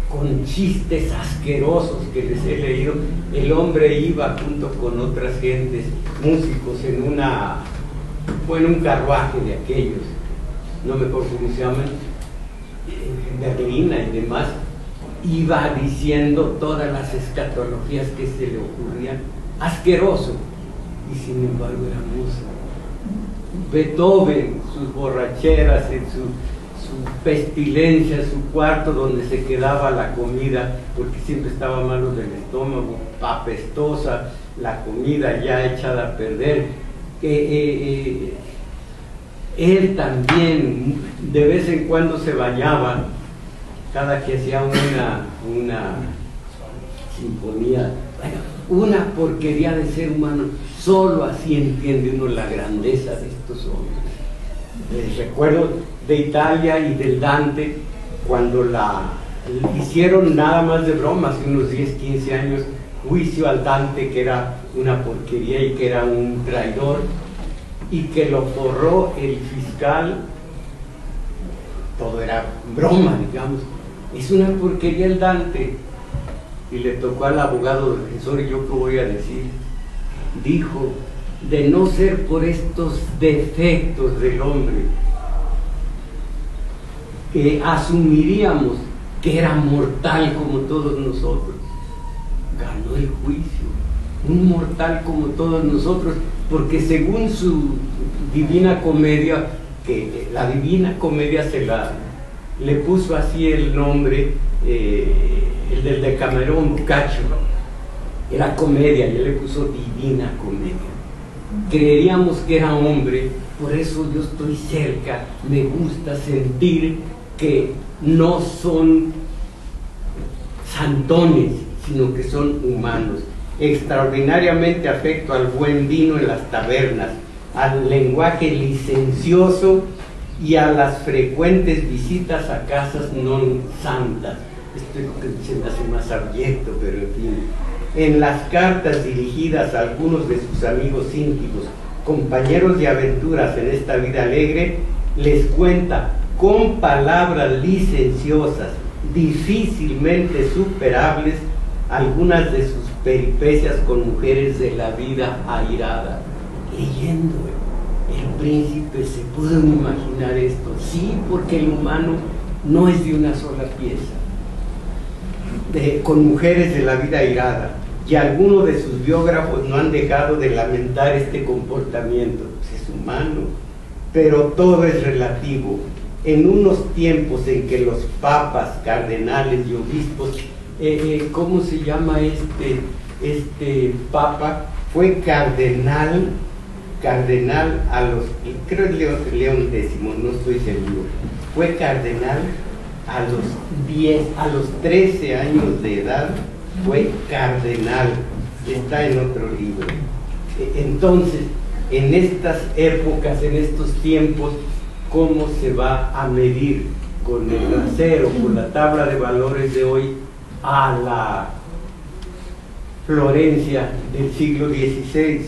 con chistes asquerosos que les he leído. El hombre iba junto con otras gentes, músicos, en un carruaje de aquellos, no me acuerdo cómo se llaman, berlina y demás, iba diciendo todas las escatologías que se le ocurrían, asqueroso, y sin embargo era Mozart. Beethoven, sus borracheras, su pestilencia, su cuarto donde se quedaba la comida, porque siempre estaba malo del estómago, apestosa, la comida ya echada a perder. Él también de vez en cuando se bañaba, cada que hacía una sinfonía, una porquería de ser humano. Solo así entiende uno la grandeza de estos hombres. Recuerdo de Italia y del Dante, cuando hicieron nada más de broma, hace unos 10, 15 años, juicio al Dante, que era una porquería y que era un traidor, y que lo forró el fiscal. Todo era broma, digamos. Es una porquería el Dante. Y le tocó al abogado defensor, y yo qué voy a decir, dijo: de no ser por estos defectos del hombre, que asumiríamos que era mortal como todos nosotros. Ganó el juicio, un mortal como todos nosotros, porque según su Divina Comedia, que la Divina Comedia le puso así el nombre, el del Decamerón, Boccaccio, era comedia, y él le puso Divina Comedia. Creeríamos que era hombre, por eso yo estoy cerca, me gusta sentir que no son santones, sino que son humanos. Extraordinariamente afecto al buen vino en las tabernas, al lenguaje licencioso y a las frecuentes visitas a casas no santas. Esto es lo que se me hace más abyecto, pero en fin. En las cartas dirigidas a algunos de sus amigos íntimos, compañeros de aventuras en esta vida alegre, les cuenta con palabras licenciosas, difícilmente superables, algunas de sus peripecias con mujeres de la vida airada. Leyendo El Príncipe se pudo imaginar esto, sí, porque el humano no es de una sola pieza, con mujeres de la vida airada, y algunos de sus biógrafos no han dejado de lamentar este comportamiento. Pues es humano, pero todo es relativo. En unos tiempos en que los papas, cardenales y obispos, ¿cómo se llama este papa? Fue cardenal a los, creo es León X, no estoy seguro, fue cardenal a los 13 años de edad, fue cardenal, está en otro libro. Entonces, en estas épocas, en estos tiempos, ¿cómo se va a medir con el acero, con la tabla de valores de hoy, a la Florencia del siglo XVI?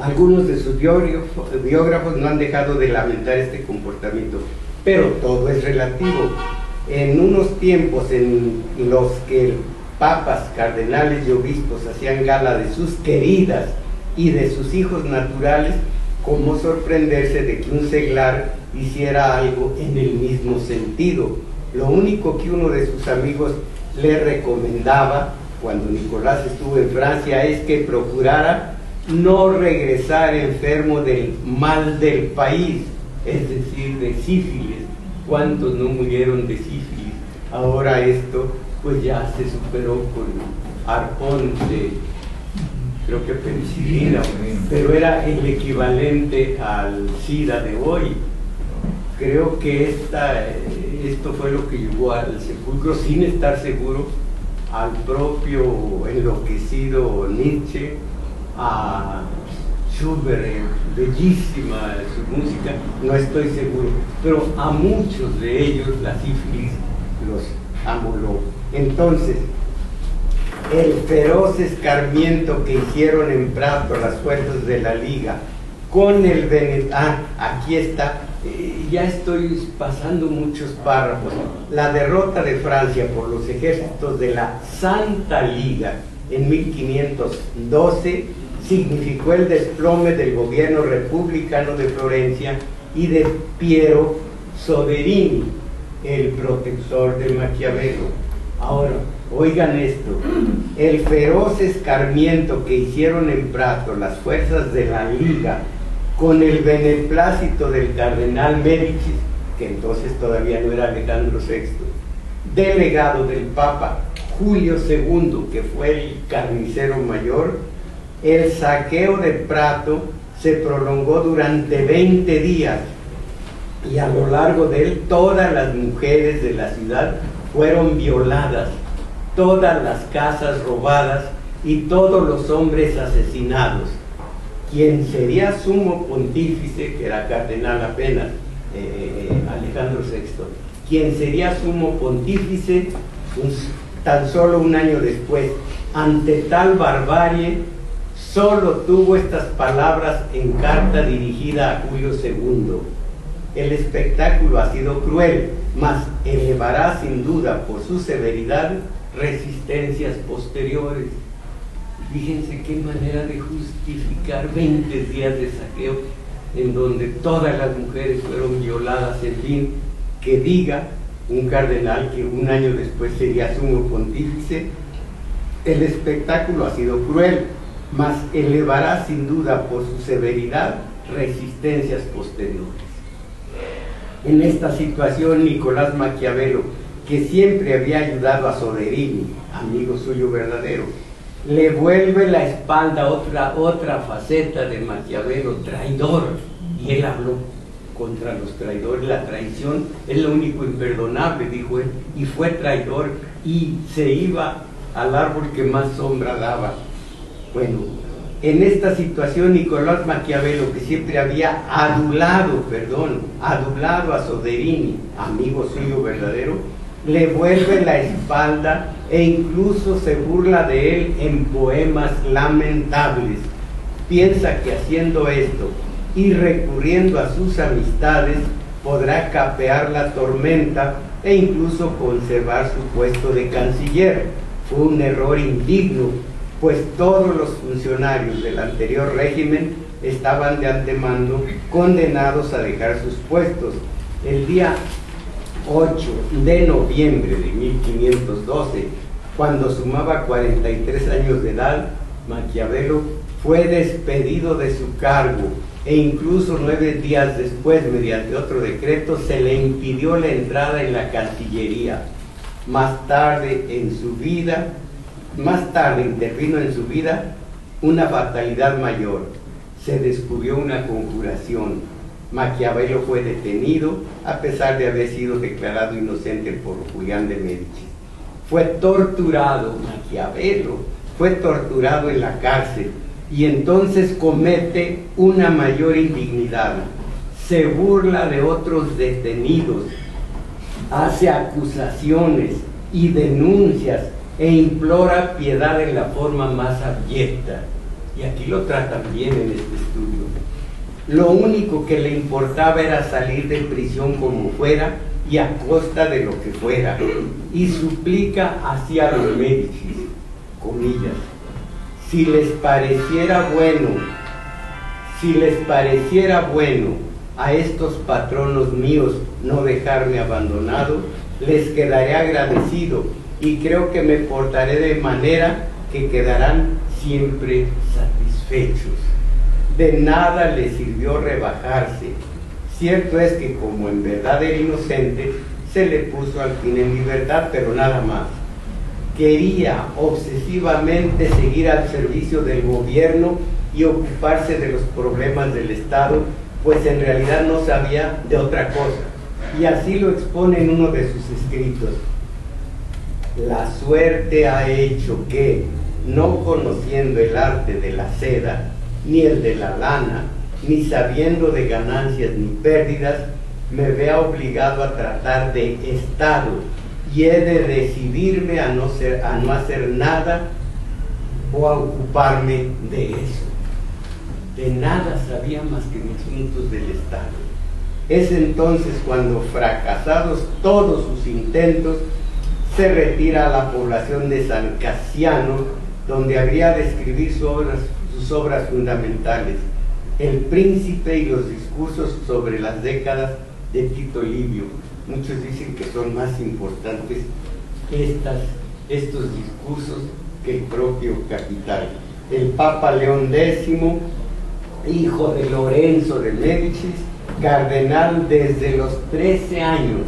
Algunos de sus biógrafos no han dejado de lamentar este comportamiento, pero todo es relativo. En unos tiempos en los que papas, cardenales y obispos hacían gala de sus queridas y de sus hijos naturales, ¿cómo sorprenderse de que un seglar hiciera algo en el mismo sentido? Lo único que uno de sus amigos le recomendaba cuando Nicolás estuvo en Francia es que procurara no regresar enfermo del mal del país, es decir, de sífilis. ¿Cuántos no murieron de sífilis? Ahora esto pues ya se superó con arpón de, creo que penicilina, pero era el equivalente al SIDA de hoy. Creo que esto fue lo que llevó al sepulcro, sin estar seguro, al propio enloquecido Nietzsche, a Schubert, bellísima su música, no estoy seguro, pero a muchos de ellos la sífilis los amoló. Entonces, el feroz escarmiento que hicieron en Prato las fuerzas de la Liga con el aquí está, ya estoy pasando muchos párrafos. La derrota de Francia por los ejércitos de la Santa Liga en 1512 significó el desplome del gobierno republicano de Florencia y de Piero Soderini, el protector de Maquiavelo. Ahora, oigan esto: el feroz escarmiento que hicieron en Prato las fuerzas de la Liga con el beneplácito del cardenal Médicis, que entonces todavía no era Alejandro VI, delegado del Papa Julio II, que fue el carnicero mayor, el saqueo de Prato se prolongó durante 20 días y a lo largo de él todas las mujeres de la ciudad fueron violadas, todas las casas robadas y todos los hombres asesinados. Quien sería sumo pontífice, que era cardenal apenas, Alejandro VI, quien sería sumo pontífice tan solo un año después, ante tal barbarie, solo tuvo estas palabras en carta dirigida a Julio II: el espectáculo ha sido cruel, mas elevará sin duda por su severidad resistencias posteriores. Fíjense qué manera de justificar 20 días de saqueo en donde todas las mujeres fueron violadas, en fin, que diga un cardenal que un año después sería sumo pontífice: el espectáculo ha sido cruel, mas elevará sin duda por su severidad resistencias posteriores. En esta situación, Nicolás Maquiavelo, que siempre había ayudado a Soderini, amigo suyo verdadero, le vuelve la espalda, otra faceta de Maquiavelo, traidor, y él habló contra los traidores. La traición es lo único imperdonable, dijo él, y fue traidor y se iba al árbol que más sombra daba. Bueno, en esta situación Nicolás Maquiavelo, que siempre había adulado a Soderini, amigo suyo verdadero, le vuelve la espalda e incluso se burla de él en poemas lamentables. Piensa que haciendo esto y recurriendo a sus amistades podrá capear la tormenta e incluso conservar su puesto de canciller. Fue un error indigno, pues todos los funcionarios del anterior régimen estaban de antemano condenados a dejar sus puestos. El día 8 de noviembre de 1512, cuando sumaba 43 años de edad, Maquiavelo fue despedido de su cargo e incluso 9 días después, mediante otro decreto, se le impidió la entrada en la Cancillería. Más tarde intervino en su vida una fatalidad mayor. Se descubrió una conjuración. Maquiavelo fue detenido a pesar de haber sido declarado inocente por Julián de Médicis. Fue torturado, Maquiavelo fue torturado en la cárcel y entonces comete una mayor indignidad. Se burla de otros detenidos, hace acusaciones y denuncias e implora piedad en la forma más abyecta. Y aquí lo tratan bien en este estudio. Lo único que le importaba era salir de prisión como fuera y a costa de lo que fuera, y suplica hacia los Médicis, comillas, si les pareciera bueno a estos patronos míos no dejarme abandonado, les quedaré agradecido y creo que me portaré de manera que quedarán siempre satisfechos. De nada le sirvió rebajarse. Cierto es que como en verdad era inocente, se le puso al fin en libertad, pero nada más. Quería obsesivamente seguir al servicio del gobierno y ocuparse de los problemas del Estado, pues en realidad no sabía de otra cosa. Y así lo expone en uno de sus escritos. La suerte ha hecho que, no conociendo el arte de la seda, ni el de la lana, ni sabiendo de ganancias ni pérdidas, me vea obligado a tratar de Estado y he de decidirme a no hacer nada o a ocuparme de eso. De nada sabía más que de asuntos del Estado. Es entonces cuando, fracasados todos sus intentos, se retira a la población de San Casiano, donde habría de escribir sus obras fundamentales, El Príncipe y los discursos sobre las décadas de Tito Livio. Muchos dicen que son más importantes estos discursos que el propio Capital. El Papa León X, hijo de Lorenzo de Médicis, cardenal desde los 13 años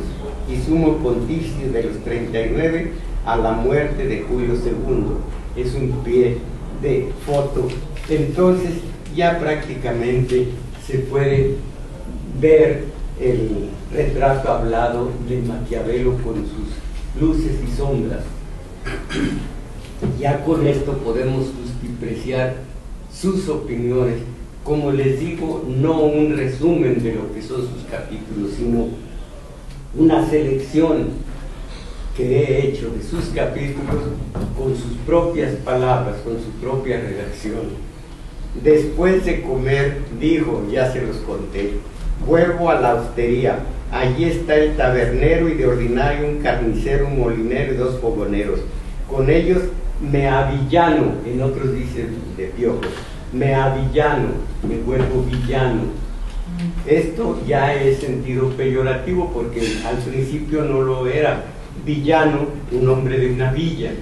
y sumo pontífice de los 39 a la muerte de Julio II. Es un pie de foto. Entonces ya prácticamente se puede ver el retrato hablado de Maquiavelo con sus luces y sombras. Ya con esto podemos justipreciar sus opiniones. Como les digo, no un resumen de lo que son sus capítulos, sino una selección que he hecho de sus capítulos con sus propias palabras, con su propia redacción. Después de comer, dijo, ya se los conté, vuelvo a la hostería. Allí está el tabernero y de ordinario un carnicero, un molinero y 2 fogoneros. Con ellos me avillano, en otros dicen de piojos, me avillano, me vuelvo villano. Esto ya es sentido peyorativo porque al principio no lo era. Villano, un hombre de una villa,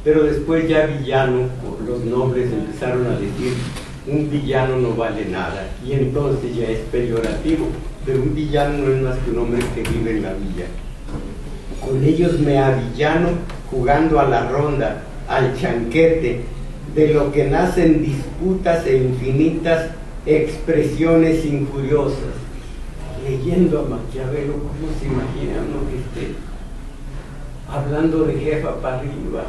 pero después ya villano, los nobles empezaron a decir un villano no vale nada, y entonces ya es peyorativo, pero un villano no es más que un hombre que vive en la villa. Con ellos me avillano jugando a la ronda, al chanquete, de lo que nacen disputas e infinitas expresiones injuriosas. Leyendo a Maquiavelo, ¿cómo se imagina uno que esté hablando de jefa para arriba?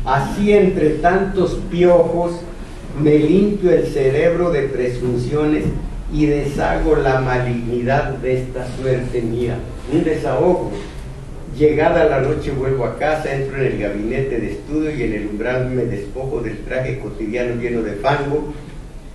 Así, entre tantos piojos, me limpio el cerebro de presunciones y deshago la malignidad de esta suerte mía. Un desahogo. Llegada la noche vuelvo a casa, entro en el gabinete de estudio y en el umbral me despojo del traje cotidiano lleno de fango,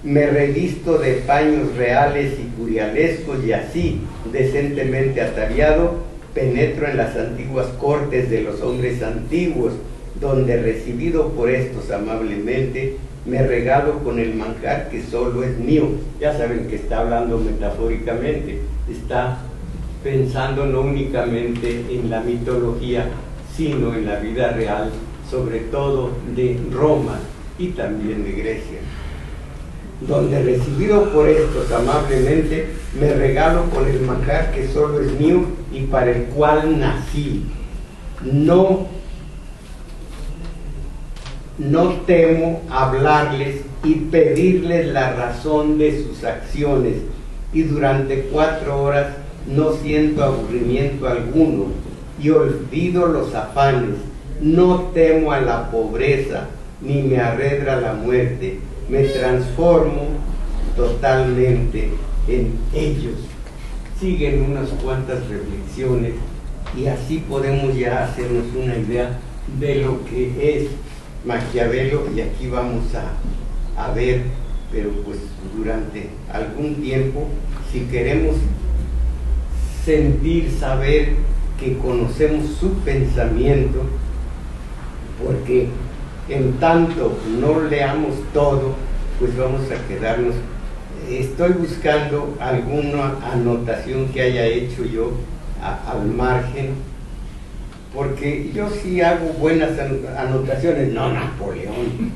me revisto de paños reales y curialescos y así, decentemente ataviado, penetro en las antiguas cortes de los hombres antiguos, donde recibido por estos amablemente, me regalo con el manjar que solo es mío. Ya saben que está hablando metafóricamente, está pensando no únicamente en la mitología, sino en la vida real, sobre todo de Roma y también de Grecia, donde recibido por estos amablemente, me regalo con el manjar que solo es mío y para el cual nací. No temo hablarles y pedirles la razón de sus acciones, y durante 4 horas no siento aburrimiento alguno y olvido los afanes. No temo a la pobreza ni me arredra la muerte, me transformo totalmente en ellos. Siguen unas cuantas reflexiones y así podemos ya hacernos una idea de lo que es Maquiavelo, y aquí vamos a ver, pero pues durante algún tiempo, si queremos sentir, saber que conocemos su pensamiento, porque en tanto no leamos todo, pues vamos a quedarnos. Estoy buscando alguna anotación que haya hecho yo al margen, porque yo sí hago buenas anotaciones. No, Napoleón,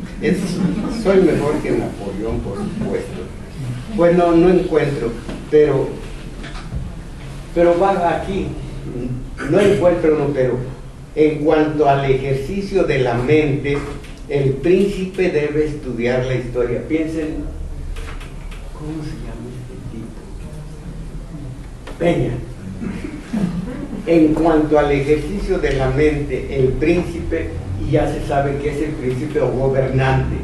soy mejor que Napoleón, por supuesto. Pues no encuentro, pero va aquí, no encuentro, pero en cuanto al ejercicio de la mente, el príncipe debe estudiar la historia. Piensen, ¿cómo se llama este tipo? Peña. En cuanto al ejercicio de la mente, el príncipe, y ya se sabe que es el príncipe o gobernante,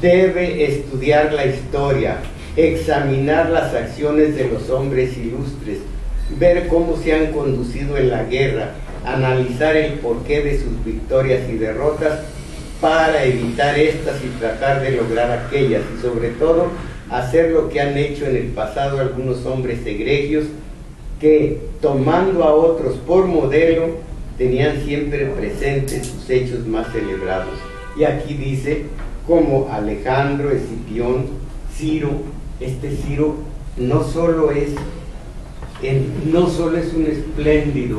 debe estudiar la historia, examinar las acciones de los hombres ilustres, ver cómo se han conducido en la guerra, analizar el porqué de sus victorias y derrotas para evitar estas y tratar de lograr aquellas, y sobre todo hacer lo que han hecho en el pasado algunos hombres egregios que, tomando a otros por modelo, tenían siempre presentes sus hechos más celebrados. Y aquí dice como Alejandro, Escipión, Ciro. Este Ciro no solo es un espléndido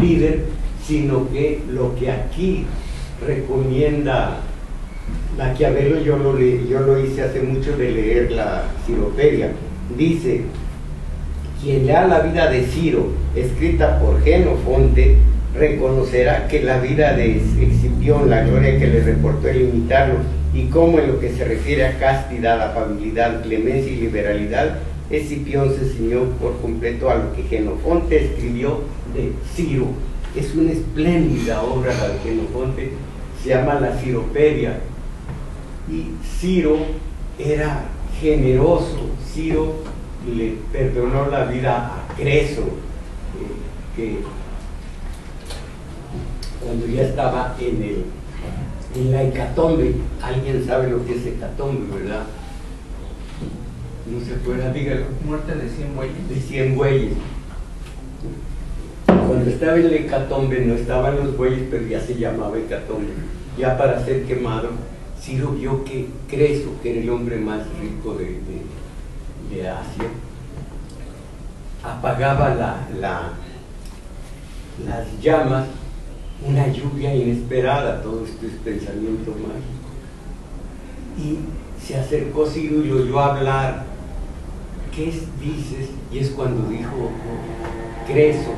líder, sino que lo que aquí recomienda Maquiavelo, yo lo hice hace mucho de leer la Ciropedia. Dice: quien lea la vida de Ciro, escrita por Jenofonte, reconocerá que la vida de Escipión, la gloria que le reportó el imitarlo, y cómo en lo que se refiere a castidad, afabilidad, clemencia y liberalidad, Escipión se ciñó por completo a lo que Jenofonte escribió de Ciro. Es una espléndida obra la de Jenofonte, se llama la Ciropedia. Y Ciro era generoso. Ciro le perdonó la vida a Creso, que cuando ya estaba en la hecatombe. Alguien sabe lo que es hecatombe, ¿verdad? No se acuerda, dígalo. Muerte de 100 bueyes. De 100 bueyes. Cuando estaba en la hecatombe no estaban los bueyes, pero ya se llamaba hecatombe. Ya para ser quemado, Ciro vio que Creso, que era el hombre más rico de Asia, apagaba las llamas una lluvia inesperada, todo esto es pensamiento mágico. Y se acercó Ciro y lo oyó hablar. ¿Qué dices? Y es cuando dijo Creso,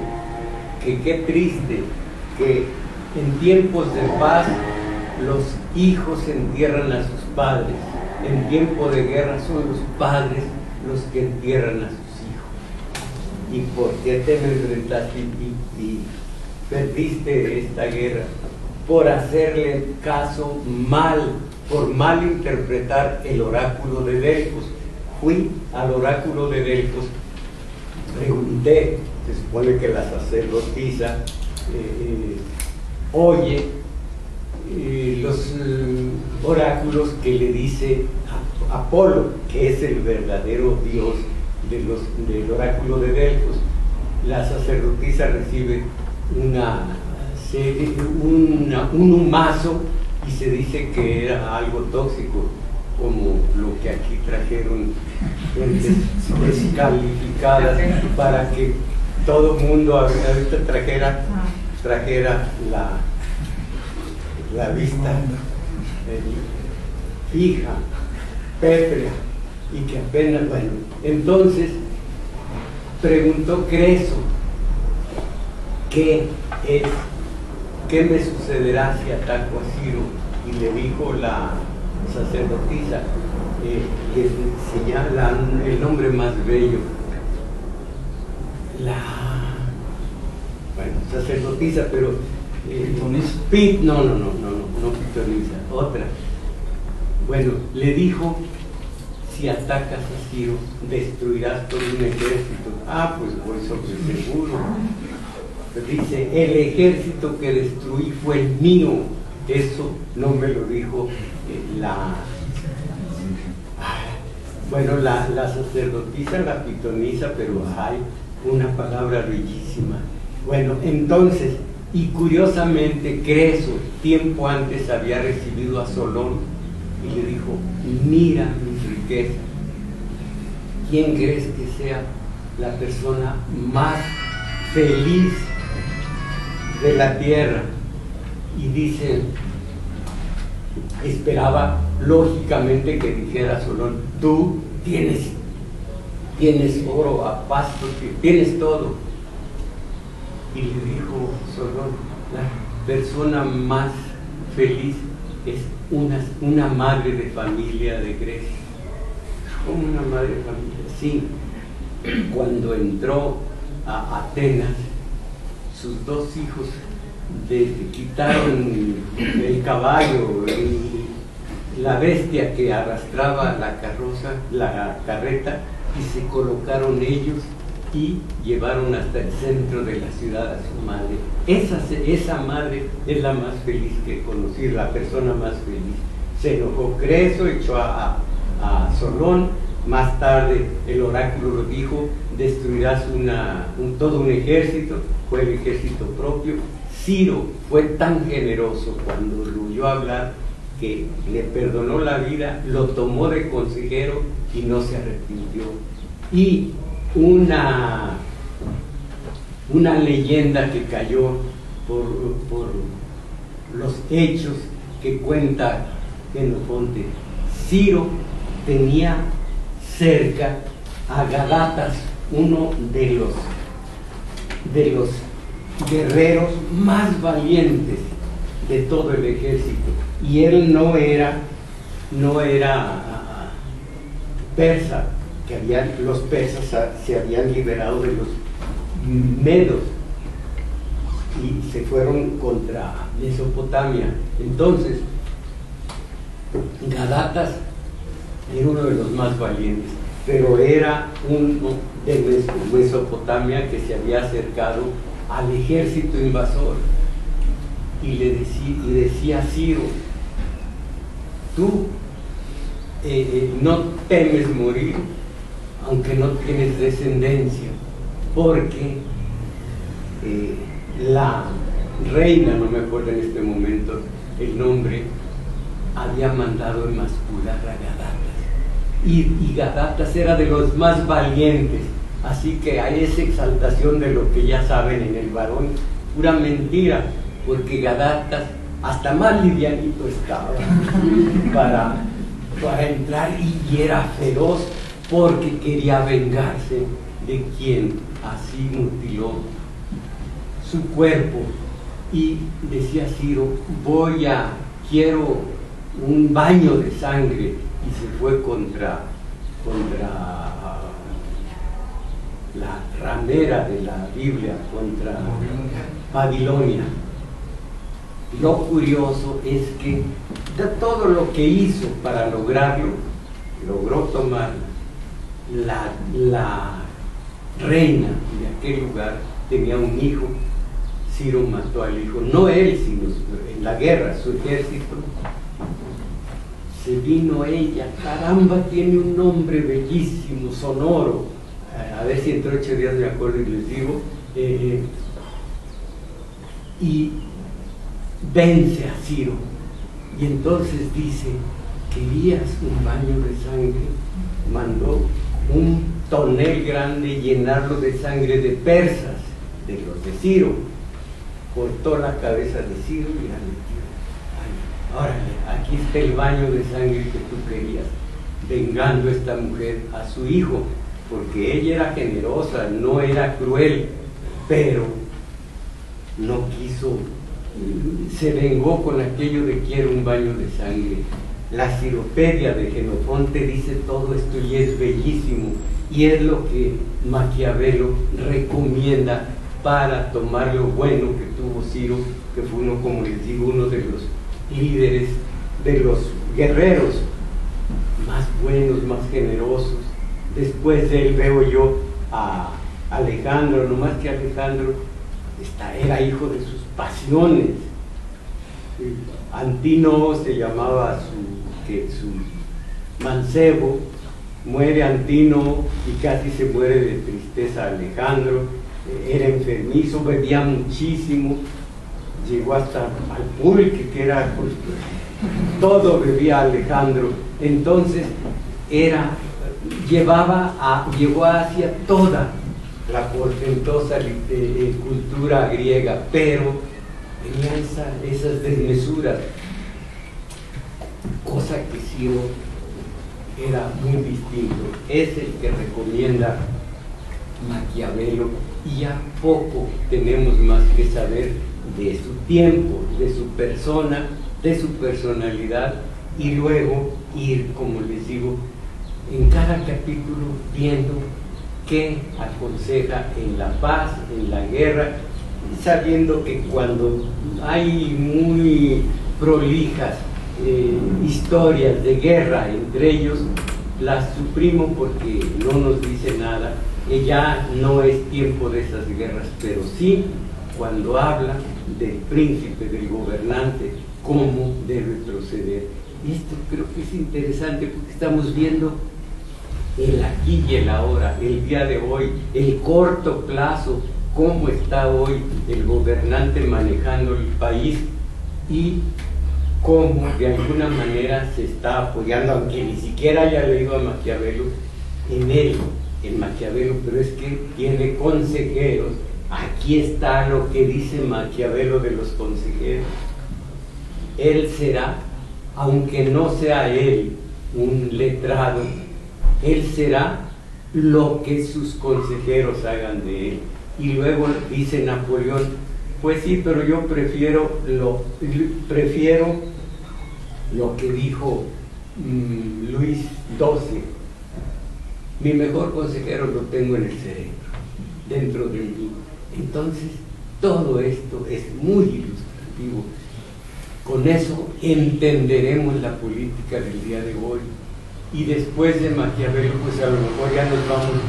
que qué triste que en tiempos de paz los hijos entierran a sus padres, en tiempo de guerra son los padres los que entierran a sus hijos. ¿Y por qué te enfrentaste y perdiste esta guerra? Por hacerle caso mal, por mal interpretar el oráculo de Delfos. Fui al oráculo de Delfos, pregunté, se supone que la sacerdotisa oye los oráculos que le dice a Apolo, que es el verdadero Dios del oráculo de Delfos. La sacerdotisa recibe un humazo y se dice que era algo tóxico, como lo que aquí trajeron descalificadas para que todo el mundo ahorita trajera la vista fija, pétrea, y que apenas, bueno, entonces preguntó Creso, ¿qué me sucederá si ataco a Ciro? Y le dijo la sacerdotisa, le señalan el nombre más bello, sacerdotisa, pero no pitonisa, otra. Bueno, le dijo, si atacas a Ciro, destruirás todo un ejército. Ah, pues voy sobre seguro. Dice, el ejército que destruí fue el mío. Eso no me lo dijo la sacerdotisa, la pitonisa, pero hay una palabra bellísima. Bueno, entonces, y curiosamente Creso tiempo antes había recibido a Solón y le dijo, mira mis riquezas, ¿quién crees que sea la persona más feliz de la tierra? Y dice, esperaba lógicamente que dijera Solón, tú tienes oro a pasto, tienes todo. Y le dijo Solón, la persona más feliz es una madre de familia de Grecia. ¿Cómo una madre de familia? Sí, cuando entró a Atenas, sus dos hijos quitaron el caballo y la bestia que arrastraba la carreta, y se colocaron ellos y llevaron hasta el centro de la ciudad a su madre. Esa madre es la más feliz que conocí, la persona más feliz. Se enojó Creso, echó a Solón. Más tarde el oráculo lo dijo, destruirás todo un ejército. Fue el ejército propio. Ciro fue tan generoso cuando lo oyó hablar que le perdonó la vida, lo tomó de consejero y no se arrepintió. Y una leyenda que cayó por los hechos que cuenta Genofonte. Ciro tenía cerca a Gadatas, uno de los guerreros más valientes de todo el ejército, y él no era persa, que los persas se habían liberado de los medos y se fueron contra Mesopotamia. Entonces Gadatas era uno de los más valientes, pero era uno de Mesopotamia que se había acercado al ejército invasor y decía a Ciro, tú no temes morir aunque no tienes descendencia, porque la reina, no me acuerdo en este momento el nombre, había mandado emascular a Gadatas, y Gadatas era de los más valientes, así que hay esa exaltación de lo que ya saben en el varón, pura mentira. porque Gadatas hasta más livianito estaba para entrar, y era feroz porque quería vengarse de quien así mutiló su cuerpo. Y decía Ciro, quiero un baño de sangre, y se fue contra la ramera de la Biblia, contra Babilonia. Lo curioso es que de todo lo que hizo para lograrlo, logró tomar la reina de aquel lugar. Tenía un hijo. Ciro mató al hijo, no él, sino en la guerra, su ejército. Se vino ella, caramba, tiene un nombre bellísimo, sonoro, a ver si entre 8 días me acuerdo y les digo, y vence a Ciro. Y entonces dice, ¿querías un baño de sangre? Mandó un tonel grande llenarlo de sangre de persas, de los de Ciro. Cortó la cabeza de Ciro y la metió. Órale, aquí está el baño de sangre que tú querías, vengando esta mujer a su hijo, porque ella era generosa, no era cruel, pero no quiso, se vengó con aquello de quiero un baño de sangre. La Ciropedia de Genofonte dice todo esto y es bellísimo, y es lo que Maquiavelo recomienda para tomar lo bueno que tuvo Ciro, que fue uno, como les digo, uno de los líderes, de los guerreros más buenos, más generosos. Después de él veo yo a Alejandro, no más que Alejandro era hijo de sus pasiones. Antino se llamaba su mancebo, muere Antino y casi se muere de tristeza Alejandro. Era enfermizo, bebía muchísimo, llegó hasta al pulque, que era todo bebía Alejandro. Entonces llegó hacia toda la portentosa cultura griega, pero tenía esas desmesuras, cosa que Ciro era muy distinto. Es el que recomienda Maquiavelo, y ya poco tenemos más que saber de su tiempo, de su persona, de su personalidad, y luego ir, como les digo, en cada capítulo viendo qué aconseja en la paz, en la guerra, sabiendo que cuando hay muy prolijas historias de guerra entre ellos, las suprimo porque no nos dice nada, que ya no es tiempo de esas guerras, pero sí cuando habla del príncipe, del gobernante, cómo debe proceder. Y esto creo que es interesante porque estamos viendo el aquí y el ahora, el día de hoy, el corto plazo, cómo está hoy el gobernante manejando el país y cómo de alguna manera se está apoyando, aunque ni siquiera haya leído a Maquiavelo, en Maquiavelo, pero es que tiene consejeros. Aquí está lo que dice Maquiavelo de los consejeros. Él será, aunque no sea él un letrado, él será lo que sus consejeros hagan de él. Y luego dice Napoleón, pues sí, pero yo prefiero lo que dijo Luis XII. Mi mejor consejero lo tengo en el cerebro, dentro de mí. Entonces, todo esto es muy ilustrativo. Con eso entenderemos la política del día de hoy. Y después de Maquiavelo, pues a lo mejor ya nos vamos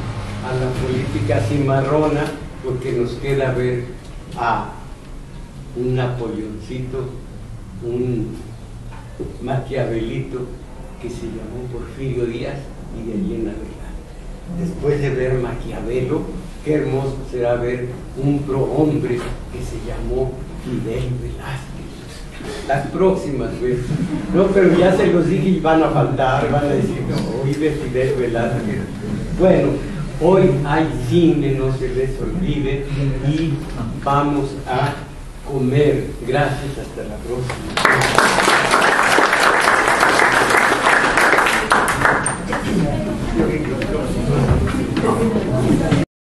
a la política cimarrona, porque nos queda ver a un Napoleoncito, un Maquiavelito que se llamó Porfirio Díaz, y de allí en adelante. Después de ver Maquiavelo, qué hermoso será ver un prohombre que se llamó Fidel Velázquez. Las próximas veces, no, pero ya se los dije y van a faltar, van a decir, no, vive Fidel Velázquez. Bueno, hoy hay cine, no se les olvide, y vamos a comer. Gracias, hasta la próxima.